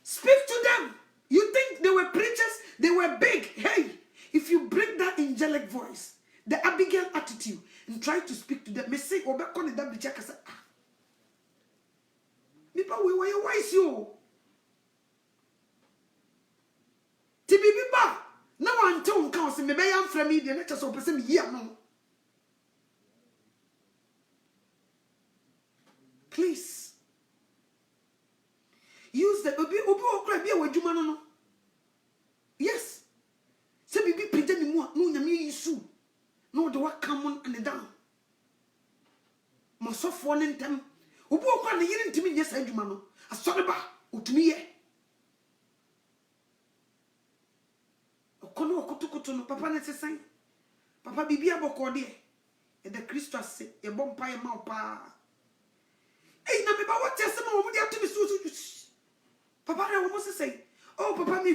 Speaker 1: Speak to them. You think they were preachers? They were big. Hey, if you bring that angelic voice, the Abigail attitude, and try to speak to them, me say, "Oh, back on the double check." I say, "Nipa, we were wise you." Tibibiba. Now I'm telling you, maybe I'm from me. The next so person here no. Please use the obi okra bi awadwuma no. Yes. Say bibi pede ni mu a no nyame yisu. No de wa come and down. Masofo ne ntem. Obi okra na yire ntimi nye sa adwuma no. Asore ba otumi ye. Kono okutukutu no papa ne sesan papa bibia bokode e de Christo ase e bompa e ma opa na me ba wote asema wo de atumi so papa re wo mo sesan Oh, Papa, me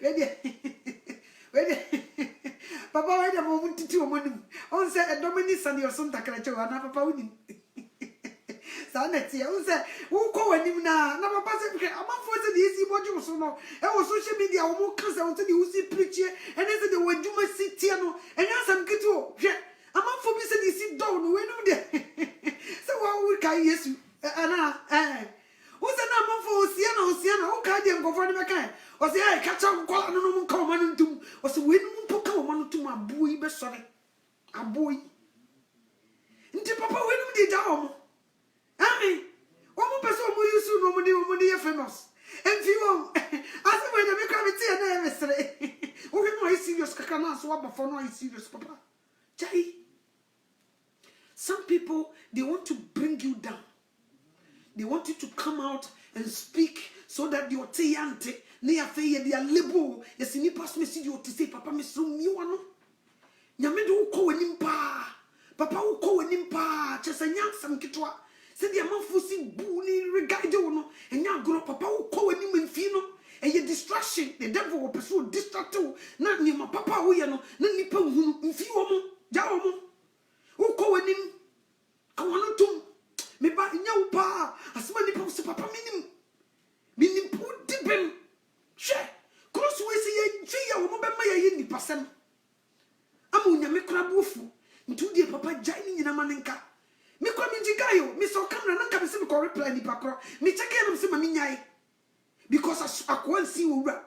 Speaker 1: ready. Papa, why the moment to 2 money? On said a Dominic and your son Takaracho, and Papa winning. Sanetia, who said, who call him now? Never pass it. I'm not forcing the easy module so no. And was social media, or more cousin to the Uzi preacher, and then said the word you must sit here, and yes, I'm good to. I'm not for me, said you sit down, when I'm there. So, what we can yes, and who's the number for Siena, who can't go for the kind? Or say, I catch up, call no one come on to, or so when you put one to my boy, but sorry, a boy. Into Papa, when you did down. Ami, one person who used to know money famous. And you, I said, when I become a tea and everything. Okay, my serious cacana swap before no serious, Papa. Jai. Some people, they want to bring you down. They want you to come out and speak so that your teyante, near fair, they are liberal. Yes, in the past message you to say, Papa, Miss Rumiano. Yamedo ko nimpa. Papa who ko nimpa. Just a young some kitwa. Said the amount for see bully regard you and now grow Papa who ko him fino. And your distraction, the devil will pursue distract you. Not near my Papa who you know, no nipper who in few jaomo. Who ko him? Come on to me ba nyau pa asmani pa se papa minim pu dibem hwe cross we se ye ya wo be ma ye ni pasem amu nya me kra bofu ntu die papa jai ni nyina manenka me kwa mi jigayo me so camera nanka be se me ko reply ni pa kro me check em se ma mi nyai because akwan si wo wura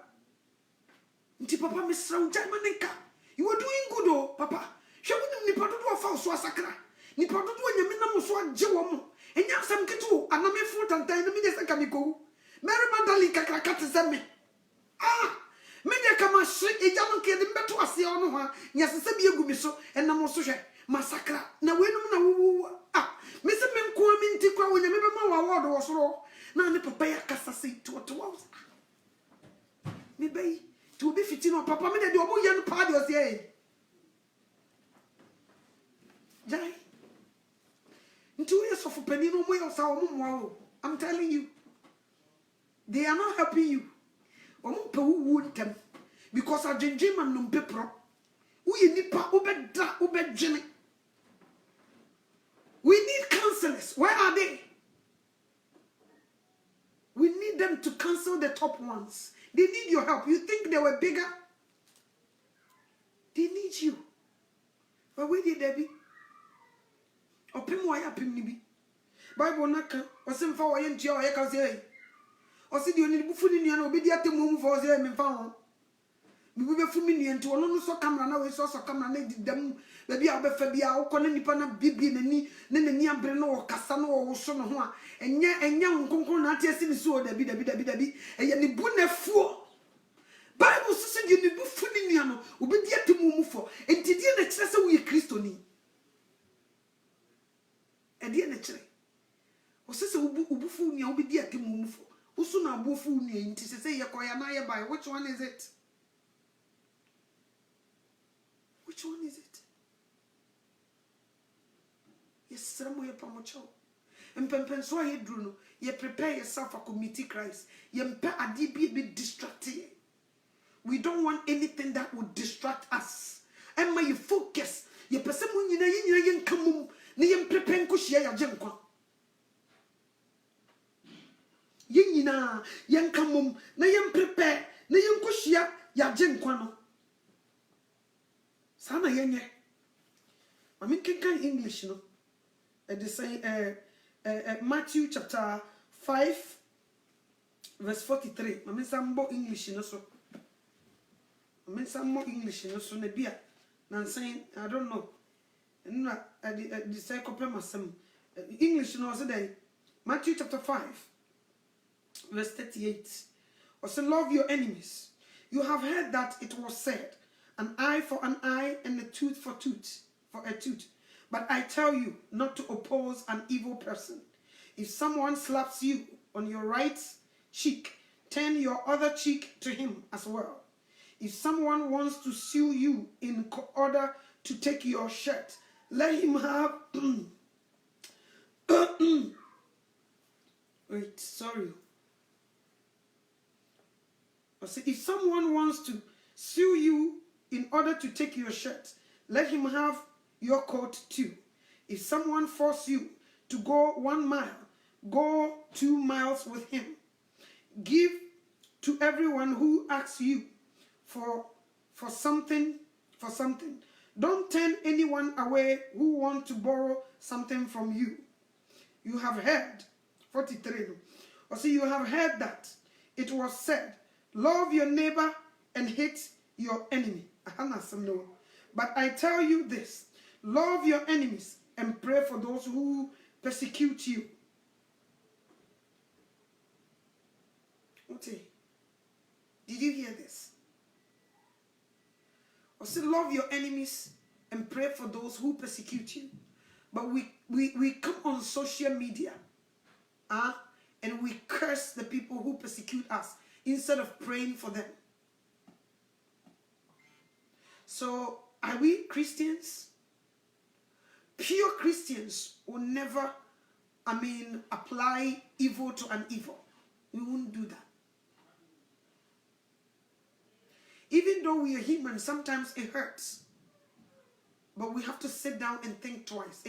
Speaker 1: nti papa me sra jai manenka you were doing good oh papa hwe wonim ni pa dodo afa so asakra ni pa dodo nyame nam so agye wo mo enya sam ketu aname fu tantan no me de saka me ko Mary Magdalene kakrakate se me me de kama hye eja no ke de mbeto ase ono ho nyasese bi egu mi so enam so hwe masakra na wenum na wo me se me nko ami nti kwa wonya me be ma wa word wo soro na ne papa ya kasa se to me be to be fitino papa me de obo ye no pa de o se jai I'm telling you, they are not helping you. Because I didn't man no paper. We need counselors. Where are they? We need them to counsel the top ones. They need your help. You think they were bigger? They need you. But where did they be? Opim wa ya pim ni bi Bible naka osim fa wa ye ntia o ye ka se osi di oni bufu ni nua na obedi atemu mu fa se me fa ho mi bu be fu mi nua nti ono no so camera na we so camera na di dam ba bia obefa bia wo kone nipa na bibi na ni ambre no wo kasa no wo so no ho a enya nkonkon na ate si ni so da bi eye ni bu na fuo Bible sisi di ni bufu ni nua no obedi atemu mu fo enti di na kire se wo ye kristoni edi na kire o se ubufu ni obedi atemu mu fo usu na abufu ni nti se ye koya na ye by which one is it? Which one is it? Yes, Ramo ye pamocho. Empempen so ye dru no, ye prepare yourself for committee Christ. Ye mpe adi be distracted. We don't want anything that would distract us. And my focus, ye pese mu nyina ye nkamum, na ye prepare nko hia ya genkwa. Ye nyina ye nkamum, na ye prepare, na ye nko hia ya genkwa no. Sana yenye. I mean, can English, no? They say Matthew chapter 5, verse 43. I mean, some more English, no so. I mean, some more English, no so. Nebia, nan saying, I don't know. And not the cycle some English, no so. Then Matthew chapter 5, verse 38. Also, love your enemies. You have heard that it was said, an eye for an eye and a tooth for a tooth. But I tell you not to oppose an evil person. If someone slaps you on your right cheek, turn your other cheek to him as well. If someone wants to sue you in order to take your shirt, let him have... Wait, sorry. See, if someone wants to sue you in order to take your shirt, let him have your coat too. If someone forces you to go 1 mile, go 2 miles with him. Give to everyone who asks you for something. Don't turn anyone away who wants to borrow something from you. You have heard, 43. Or see, you have heard that it was said, love your neighbor and hate your enemy. But I tell you this, love your enemies and pray for those who persecute you. Okay. Did you hear this? Or say, love your enemies and pray for those who persecute you. But we come on social media and we curse the people who persecute us instead of praying for them. So, are we Christians? Pure Christians will never, apply evil to an evil. We won't do that. Even though we are human, sometimes it hurts. But we have to sit down and think twice.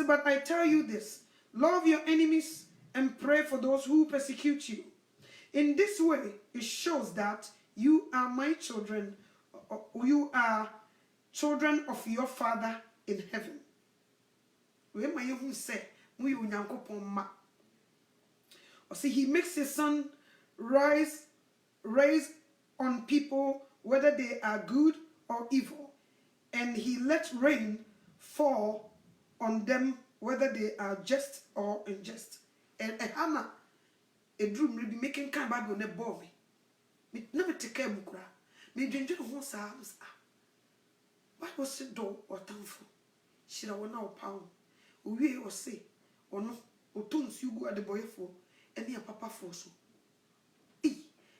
Speaker 1: But I tell you this, love your enemies and pray for those who persecute you. In this way, it shows that you are my children, you are children of your Father in heaven. See, he makes his sun rise on people whether they are good or evil, and he lets rain fall on them whether they are just or unjust. And Hannah, a dream may be making kind of Bible ne bore me. Never take care of Mukra. Me danger of one psalms. Why was it door or thankful? She don't know pound. We or say, or no, or tones you go at the boy for. And your papa for so.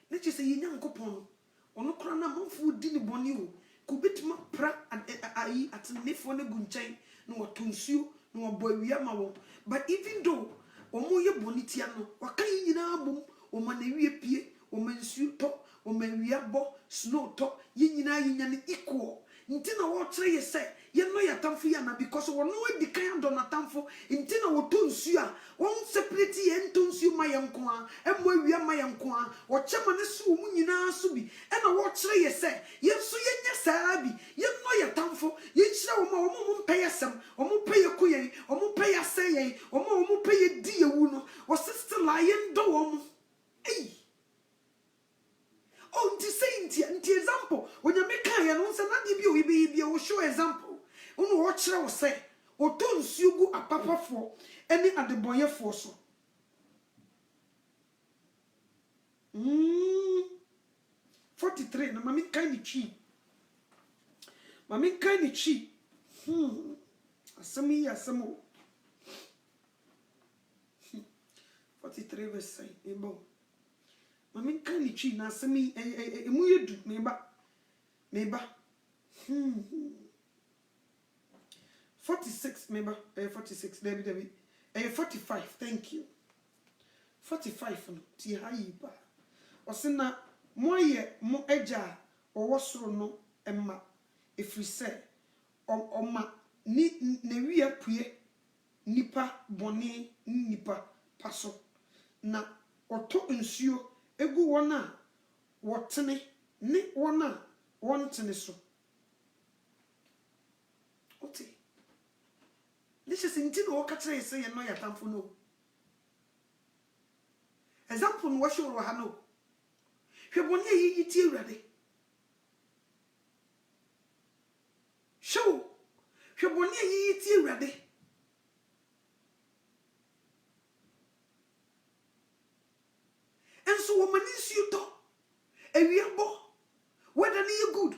Speaker 1: Let's just say young coupon or no crana monfu dinny bonny. Could bit my pra and I at the nif on a good chain, no tunsu, no boy we are. But even though, or more your bonitiano, or can you know, or money pie, or mensu top, or men we are bo, snow top, yin equal. Intina what tray say, you know your tamfiana because we know the kind of Donatamfo, intina what tunsia, one separate and tunsu my unqua, and where we are my unqua, or chamanesu munina subi, and a what tray say, yes, so yen yasabi, you know your tamfo, yen show more pay some, or more pay a queen, or more pay a say, or more pay a dear uno, or sister lion dome. Hey. Oh, to say in example, when you make a non sanadi be a show example. On what I will say, or don't you go a papa for any at the boy for so. 43, no, mammy kind of cheap. Mammy kind of cheap. Some years, some more. 43 verse say, Mammy kind of cheap, now some me a muya do, maybe. 46, member, 46, Debbie, 45, thank you. 45, Tiaiba. Or sena, moye, mo eja, or was no, Emma, if we say, or ma, ni neria prie, nipa, bonnet, nipa, paso. Na, or to ensure, egu wana, watene, ne wana, one teneso. Ote. This is indeed what Catherine say and no ya tamfo no. Example no washo ro ha no. Hwe boni yi ti awurade. Show. Hwe boni yi ti awurade. And so woman is you to. Ewiabo. Whether you good.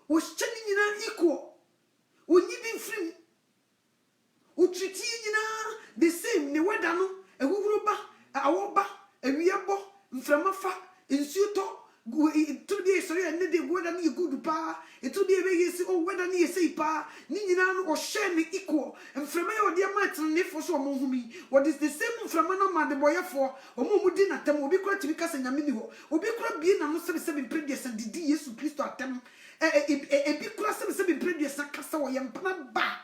Speaker 1: Was changing in equal. When you be free. Utriti the same ne wedano e wuruba awoba e wiabo mframafa insuto to be sorry and the whether you good pa it to be a oh whether you say pa ni nyina no o share me equal mframa yo de matin ne fo so mo humi is the same from man the boy for omo di na tem obi kura timi kasa nyame ni ho obi kura bie na no se previous and di Yesu Kristo atem ebi kura se previous kasa wo yempana ba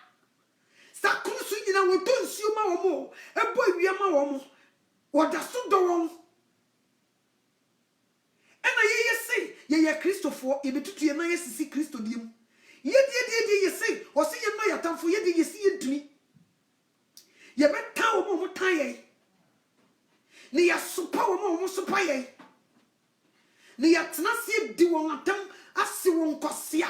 Speaker 1: sakuru su nyina wo to nsuo ma wo mo ebo awia ma wo mo wo da so do won ena ye say ye Kristofo ye betutu ye na ye sisi Kristo dim ye ye say o se ye no yatamfo ye ye si ye ntumi ye beta wo mo tan ye ni ya sopa wo mo sopa ye ni ya tena se di won atam ase won kwasea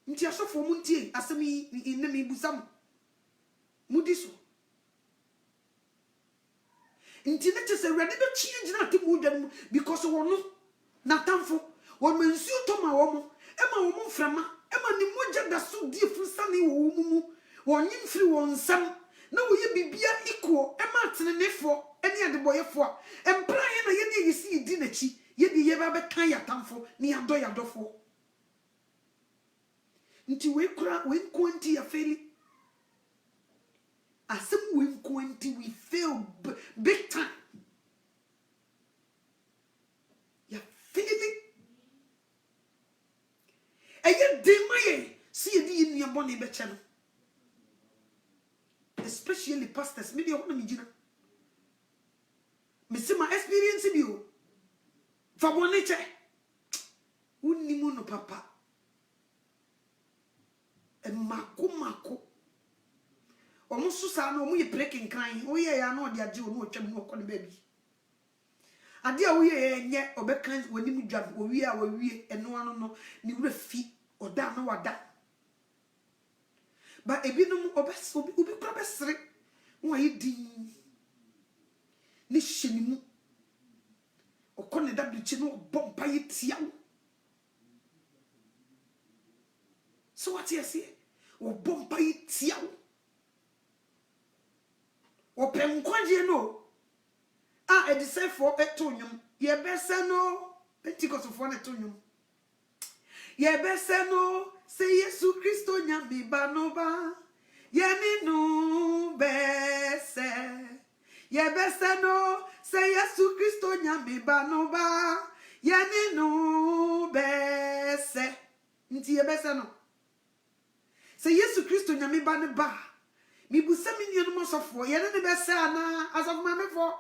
Speaker 1: nti asofo mu ntie asemi ne me busam mudi so nti ne tse rade be chie gina temu dwam because wono natamfo won mensu to ma wo mo e ma wo mo mframa e ma ni moja da so die frusane wo mu won yin firi won sam na wo ye bibia iko e ma tenenefo ene adeboyefo a empra ye na ye ne yesi di na chi ye di ye ba be kan yatamfo ni adofo nti we kura we nkonti ya feli asem we nkonti we fail big time ya feli eye demaye si ye di yin boni be che no especially pastors me dey wona me gina me see my experience bi o fa boni che unni mu no papa mako omo susa na omo ye breaking kran o ye ya na odi age o no twam no okọ ne baby ade a wo ye nye obekan wanim dwam o wie a wo wie eno ano no ni wura fi oda na wada ba ebinom obi kura besere wo ayi din ni hyenimu okọ ne da bichi no bompa ye tia so what you see wo bompa yi tia wo penkwaje no a edise for etonyum ye bese no pentikosofo na etonyum ye bese no se Yesu Kristo nyame ba no ba ye ni no bese ye bese no se Yesu Kristo nyame ba no ba ye ni no bese nti ye bese no se Yesu Kristo nyame ba ne ba mi busa mi nua no mosofo ye ne be se ana asof ma me fo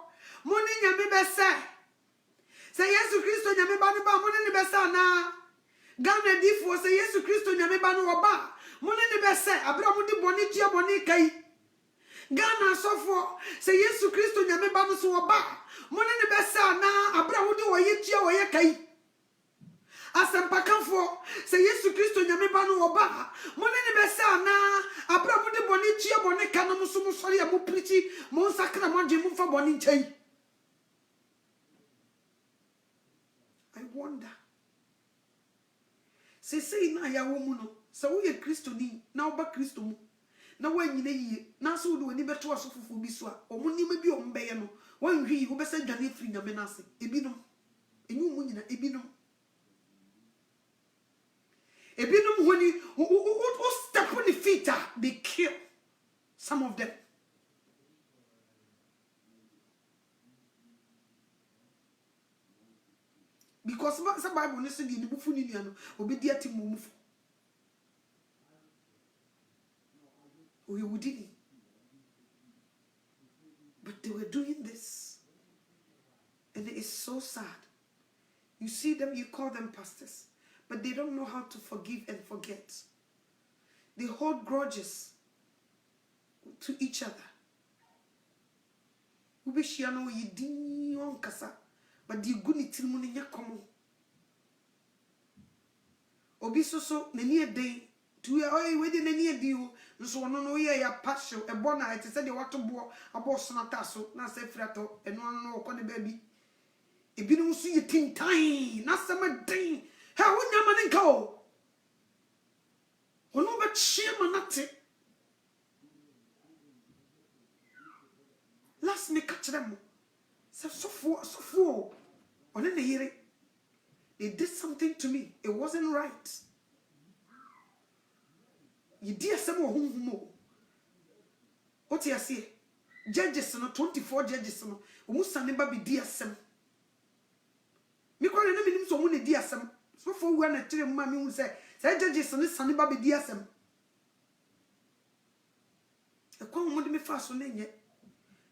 Speaker 1: mo ne nyame be se Yesu Kristo nyame ba ne ba mo ne be se ana Ghana difo se Yesu Kristo nyame ba no ba mo ne be se abra mo di boni tia boni kai Ghana asofo se Yesu Kristo nyame ba no so ba mo ne be se ana abra mo di wo ye tia wo ye kai asempakanfo se Yesu Kristo nyame ba no oba mo ne be sa na abra mo de boni tia boni kana mo so mo sori ya mo preach mo nsakra mo nje mo fa boni nchai I wonder se na ya wo mu no se wo ye Kristo ni na oba Kristo mu na wanyina yie na so do ani beto asofofo bi so a omo nima bi ombe ye no wanhwi wo be sa dwane firi nyame na ase ebinom enyu mu nyina ebinom Ebinom when who step on the feet, they kill some of them. Because some Bible said in the book of Ninian, obedient to move. We didn't. But they were doing this. And it is so sad. You see them, you call them pastors. But they don't know how to forgive and forget. They hold grudges to each other. Ubishiano yidi on kasa, but the guni tilmuni yakomo. Obisoso nani day to a wedding any deal. So no ya passion a bona. It said the water boy a boss nataso, na se frato, and one no con the baby. If you don't see a tin time, not some day. How would you man go? Ono ba chima nate. Last me catch them. So for. On the hearing. They did something to me. It wasn't right. You dear some more. What you see? judges no 24 judges no omu sane ba be di asem me kwa na minim so omu ne di asem so for wu na tire mu ma me hu say judges no sane ba be di asem e kwa omu de me fa so na nye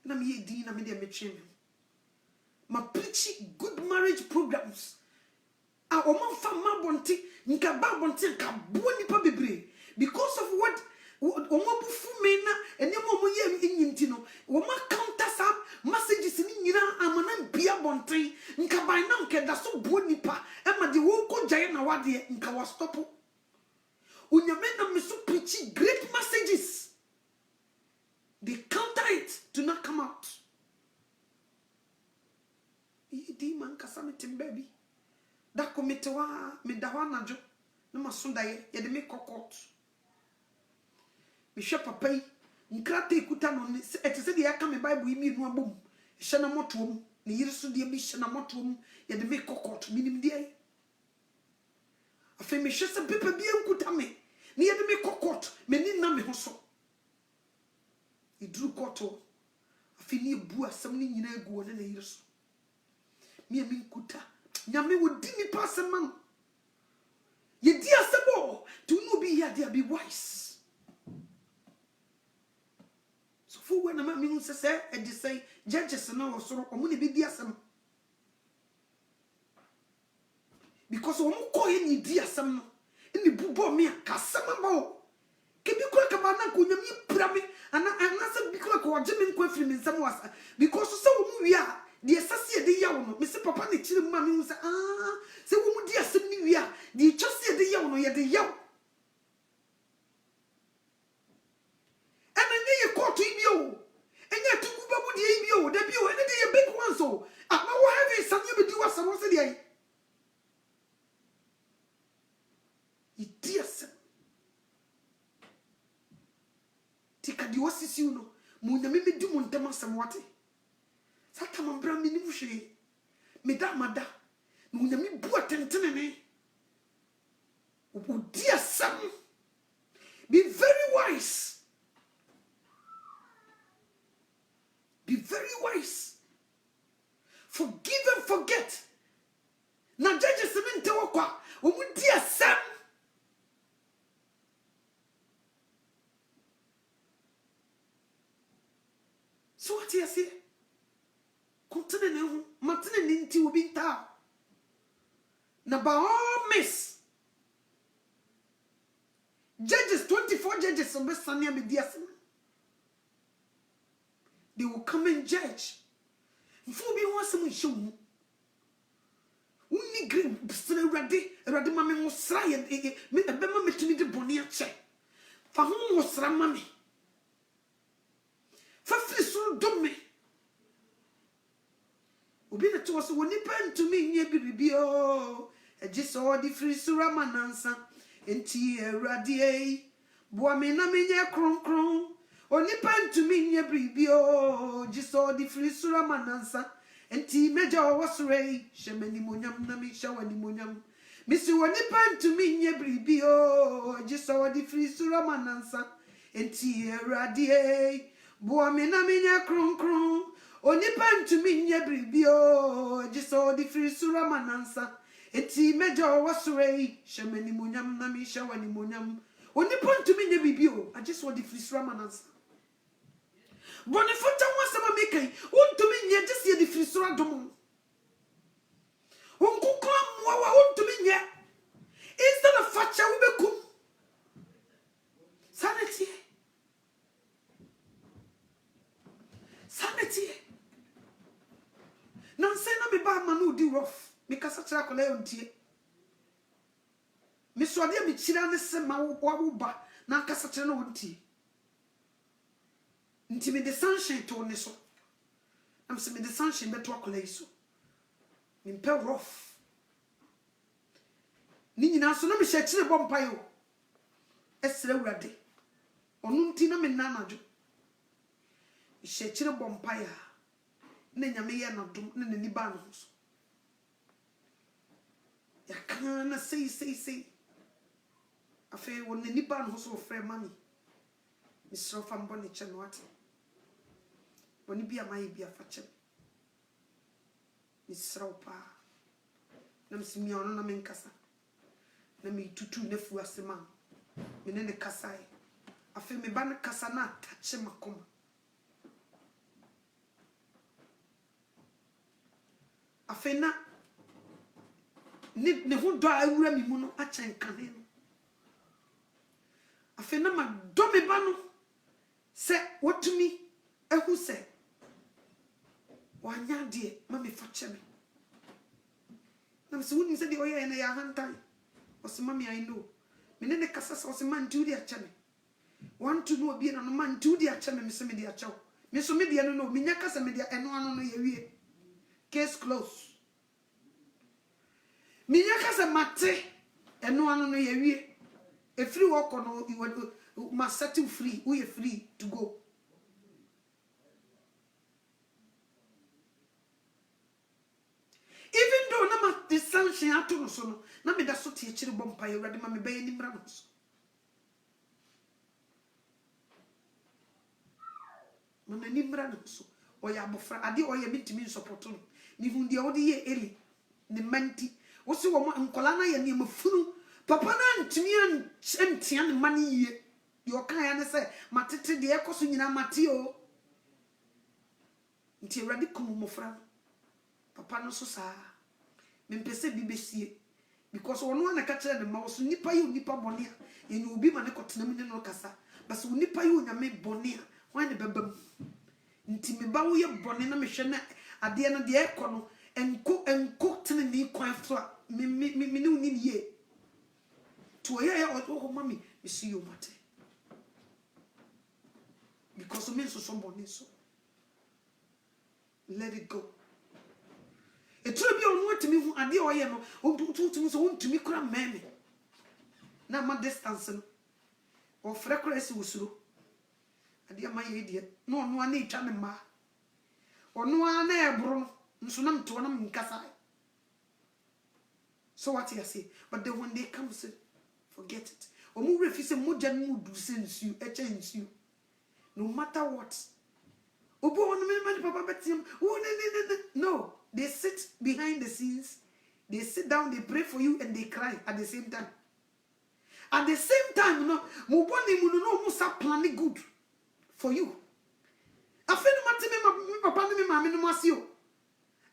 Speaker 1: na me ye di na me de me twe me ma preach good marriage programs a omu fa ma bonti nka ba bonti nka bo nipa bebre because of what omo bufu me na enemo mo ye nyinti no omo counter some messages ni nyina amana bia bonten nka ban na nka da so bo nipa e ma de wo ko gyae na wade nka wa stop unyame na me so preach great messages they counter it to not come out di man kasa metim baby da komite wa me da wa najo na masunda ye de me kokot me hwe papa yi nkrata ekuta no ete se de ya ka me bible yi mi nu abom hye na motom ne yiri so de bi hye na motom ye de me kokot minim de ai afi me hwe se pepa bi enkuta me ne ye de me kokot me ni na me ho so idru koto afi ni bu asam ni nyina egu wona na yiri so me nkuta nyame wo di ni pasema ye di asebo to no be here there be wise so for when ma me say e de say judges na osoro omo ne be di asem because omo ko ye ni di asem no ni bubo me ka asem ba o ke bi ko ka ba na ko nyame pra me ana se bi ko ko je me nko afiri me nsam wasa because so omo wi a de sase de yawo no me se papa ne kire ma me say se wo mu di asem ni wi a de twase de yawo no ye de yawo ana ne ye court ibi o enya tugu babu de ibi o da bi o ene de ye big one so ama wo have sanye be di wasa no se de ai di asem tika di wasisi no mu nyame me di mu ndam asem wate sata mambra me ni hwe me da mada mu nyame bu atentene ne di asem be very wise. Be very wise. Forgive and forget. Na judges mente wakwa omu di asem. So what you say? Continue ne ho, matene ne nti obi nta. Na ba all miss. Judges 24 judges on besania me di asem. They will come and judge. Before we want some show. Uni green still ready mama musra ye me ebe ma metuni de boni ache. Fa ho musra mami. Fa firi so dom me. Obi na to so woni pa ntumi nye bibibi o. Eji so di firi sura manansa. Enti erade ei. Boa me na me nye kronkron. Oni pantumi nye bribio jiso di free sura manansa enti meja wasrei shemeni monyam na mi shawani monyam misi oni pantumi nye bribio jiso di free sura manansa enti erade boa me na me nya kronkron oni pantumi nye bribio jiso di free sura manansa enti meja wasrei shemeni monyam na mi shawani monyam oni pantumi nye bribio I just want the free sura manansa. Bonifota wasama mekai untumi nye just ye di frisura domo unkukla mwa untumi nye instead of facha ubekum sanity nanse na me ba manu di rough me kasa kira kola yontie me so ade me kira ne se ma wo ba na kasa kira na wontie nti me de sunshine to ne so am se me de sunshine beto akola iso me mpe rough ni nyina so na me hye kire bompa yo esere wurade onu nti na me nanajo hye kire bompa ya na nyame ye na dum na nani ba no so ya kana sei afi won nani ba no so frɛ mami misro fam boni chenwate boni bia mai bia fachem ni sropa na msimi ono na menkasa na me tutu na fu asema me ne kasa e afi me ba na kasa na tache makoma afi na ne ho do awura mi mu no a chen kane no afi na ma do me ba no se wotumi ehu se wanya de ma me fachem na se woni se de oye na ya hantan o mami I know me ne kasa so se man tu di acha me want to know obi na no man tu di acha me se me di acha me so me di no me nya kasa me di eno ano no ye wie case close me nya kasa mate eno ano no ye wie e free work no you must set you free we are free to go. Even though na ma the sunshine ato no so no na me da so tie chiri bompa ye wrade ma me be ni mra no so ma ni mra no so o ya bofra ade o ye mitimi support no ni hu de o de ye eli ne manti wo se wo nkola na ye ne mafunu papa na ntimi antia ne mane ye de o kan ya ne se matete de ekoso nyina mate o nti wrade kum mofra papa no so sa me mpese bi besie because ono ana ka kire ne ma so nipa yi nipa bone a ye ni obi ma ne kotena mu ne no kasa bas nipa yi onyame bone a wan ne bebam nti me ba wo ye bone na me hwe na ade no de ekọ no enko tene ni kwan fo a me ne uni ye to ye o mami me see you mate because me so bone so let it go. Etro bi onu atimi hu ade oye no ontutumi so ontumi kura meme na ma distance no o frequency usuro ade ma ye die no onu ana etwa ne ma onu ana ebro nso na mto na mkasa so what you say but then when they come say forget it omu refi se moja no du sense you you no matter what obo onu me man papa betim no. They sit behind the scenes, they sit down, they pray for you, and they cry at the same time. At the same time, no, musa planning good for you. I feel no papa me mama no masio.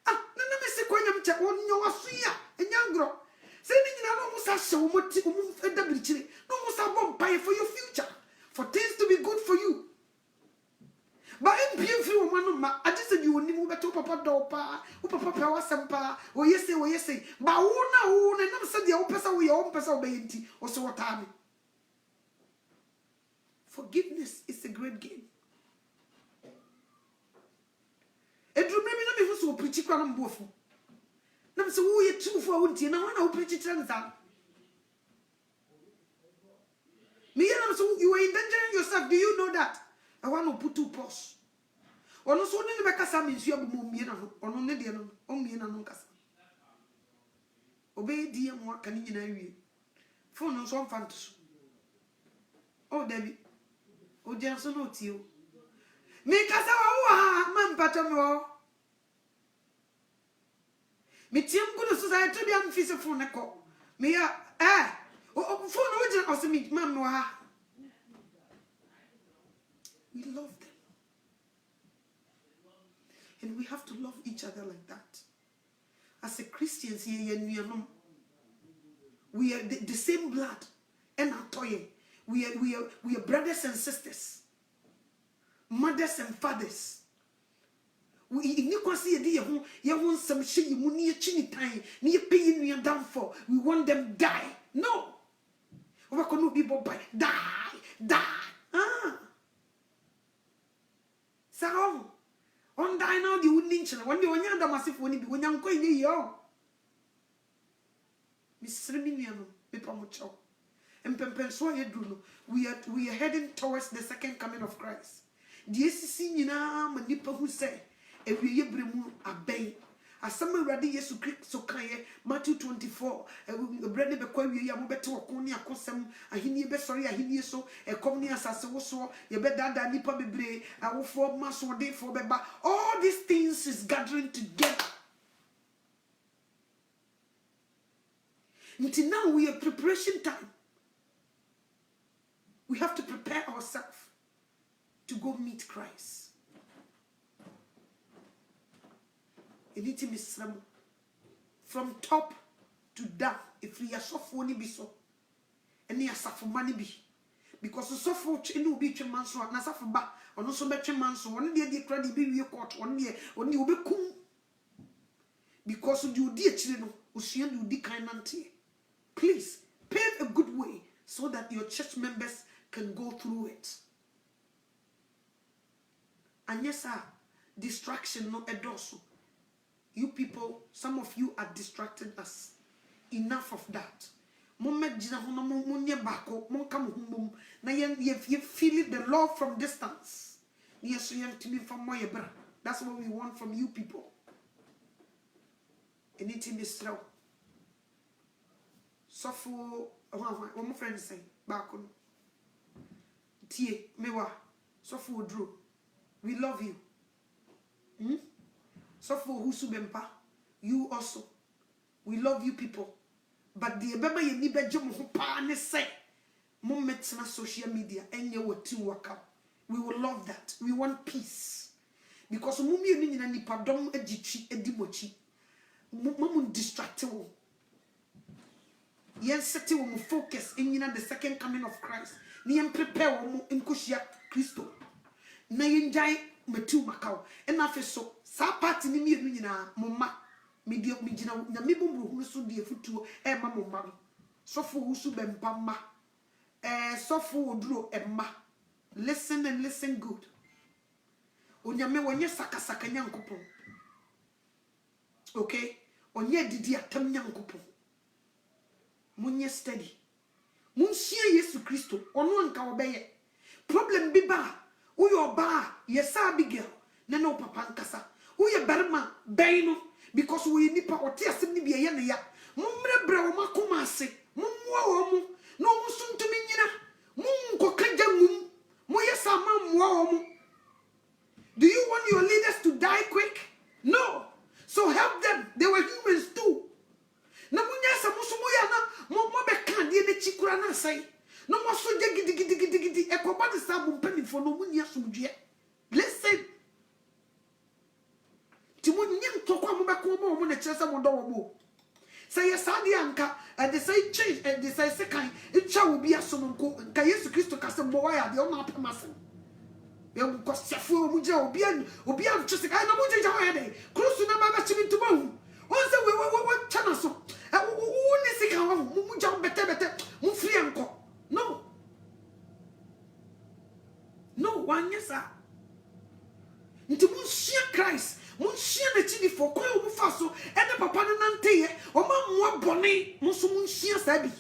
Speaker 1: Ah, no me se kwanya mcha onyo wasuya enyangro. Say ni nyina no musa show moti edabirichire. No musa bomb pay for your future, for things to be good for you. But in beautiful woman, I just said you will need to papa dopa, papa power sampa, or yes, but one, and never said the own person, we own person obeying, or so what time. Forgiveness is a great game. And remember me who so pretty cram bofu. Nam so we are two for winter, now I pretty chance out. Me and so you are endangering yourself, do you know that? I want to put two pause. Ono so ni be kasa me nsu abumo mie na no ono ne de no o mie na no kasa obe di am aka ni nyina wie phone nso mfa nto o dabi o je so no ti o me kasa wa ha ma mpato me o me tiem gudu society bi am fi se phone ko me ya o phone o je o se me ma me wa ha. We love them. And we have to love each other like that. As a Christians here, we are the same blood. And we are brothers and sisters. Mothers and fathers. We want them die. No. Die. So on die now the wounding when you want the massive when you want to yo. Miss Reminiano, Pipamucho. And Pempenso Yedruno, we are heading towards the second coming of Christ. The SCC Nina Manipa who say, if we bring a bay, asama awurade yesu kristo kaye Matthew 24 brede be kwa wie ya mo bete woko ne akosem ahenie be sori ahenie so ekom ne asase wo so ye be dada nipa bebre awofo maso de fo beba. All these things is gathering together. Until now we are preparation time. We have to prepare ourselves to go meet Christ. From top to down, if we are so ni be so, and you suffer money be because the suffer will be man so and suffer back or no so much man so one day the credit be your court 1 year when you be cool because you dear children who see you di kind auntie. Please pave a good way so that your church members can go through it. And yes, sir, distraction no edoso. You people, some of you are distracting us. Enough of that. You feel it, the love from distance. That's what we want from you people. Anything is slow. So for what my friends say back on Tie mewa so for Drew. We love you. So for Husubempa, you also. We love you people. But the Baba ye ni bejo mo pa ne say moment na social media enye wati waka. We will love that. We want peace. Because mummy ni na nipa dom agichi edimochi. Mamun distracted. Yen seti wo mo focus in the second coming of Christ. Ni yen prepare wo mo nkohia Kristo. Na yen jai metu makao. En afi so sa party ni mienu nyina momma media migina na mebomru hu so de futuo e ma momma no. Sofo husu bempa ma. Sofo oduro emma. Listen and listen good. Onyame wonye sakasaka nyankopon. Okay? Onye didi atam nyankopon. Munye steady. Munshia Yesu Kristo. Ono anka obeye. Problem biba. Uyo ba. Yesa Abigail. Neno papa nkasa. Uye barma. Baino. Because uye nipa. Oti asim biya yana ya. Mumre bra oma kumase. Mumwa omu. No musuntu minyina. Munko kanja mum. Moye sama mwa omu. Do you want your leaders to die quick? No. So help them. They were humans too. Na munyasa musumoya na mo be kan de ne chikura na sai no mo so je gidi ekoba de sabu mpani fo no munya sumdue. Listen, ti munya ntokwa mo be ko mo na chese mo do wo say yesadi anka they say change they say sekan itwa obi asom nko nka Yesu Kristo kase mo wa ya de o na apemasen ye ko sefo mo je obi an chese kai na mo je ja ya de krusu na ba ba chimi tumahu on say we chana so no one yes sir. Into Monsieur Christ, Monsieur the Chidi for Koyo Mufaso, and the Papa Nante, or Mamma Bonnet, Monsieur Sabi.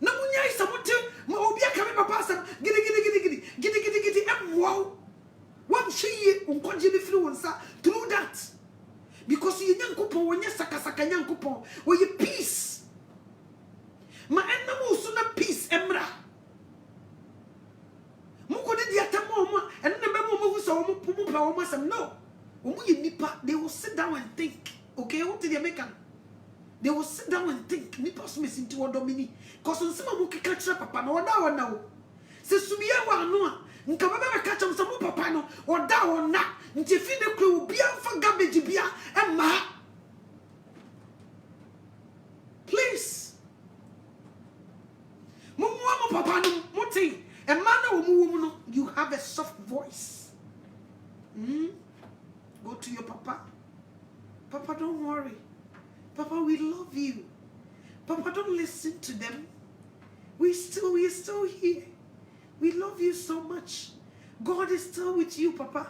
Speaker 1: No munya is a motive, Mobia coming papa, giddy, and wow. One she unconjunct influence through that. Because you young couple when you sakasaka young couple where you peace. My enemy soon peace, Emra. Muko de diatamoma and never move so mumu no. Nipa, they will sit down and think. Okay, what did they make? They will sit down and think. Nipa's missing to a domini. Because on some muki catch up papa no now. Says Sumia wa no. Nkababa catch up some papa no or da or na. Ntifi ne crew bia for garbage bia and ma. Please. Mumu papa no moti. A man you have a soft voice. Go to your papa. Papa, don't worry. Papa, we love you. Papa, don't listen to them. We're still here. We love you so much. God is still with you, Papa.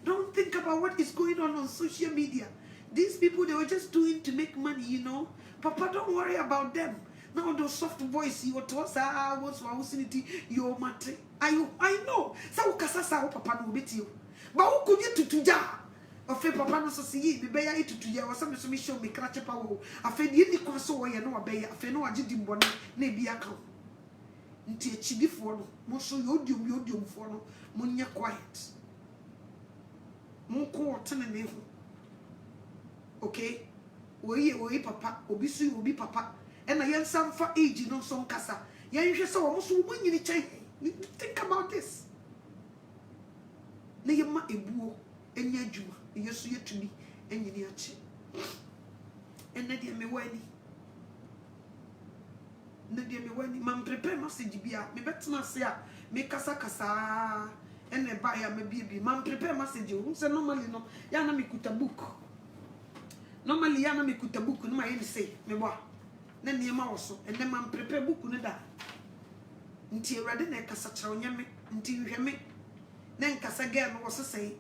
Speaker 1: Don't think about what is going on social media. These people, they were just doing to make money, you know. Papa, don't worry about them. Now those soft voice you to us what's vicinity your matter. I know. So kasasa papa no bet you. But who could you to ja? Ofe papa no so see me be ya itutu ya wo me so me show me krache pa wo afi de ni kwa so wo ye no obeya afi no age di mbone na ebi aka nti echidifo no mo so yodium fo no mo nya quiet mo ko otene ne ho okay oyi papa obi su obi papa e na yen samfa age no so nkasa yen hwe se wo mo so mo nyini chen think about this na yema ebuo enya adwuma yesu yetumi enyini ache enne de me wani na de me wani man prepare message bia me betena se a me kasa enne ba ya me bia man prepare message o se normally no ya na me kuta book normally ya na me kuta book no ma ye say me bo na niema wo so enne man prepare book no da nti ewrade na kasa kira onyame nti hwe me na nkasa ga no wo sesei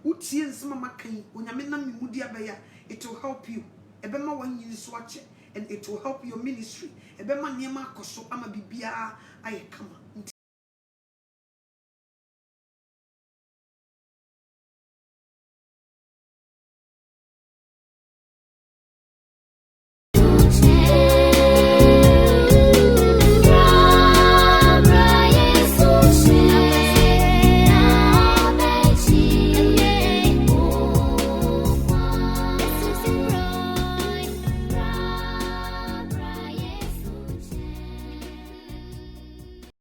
Speaker 1: utie nsema makan onyame na memudi abaya it will help you ebema wanyini so ache and it will help your ministry ebema niema akoso ama bibia aye kama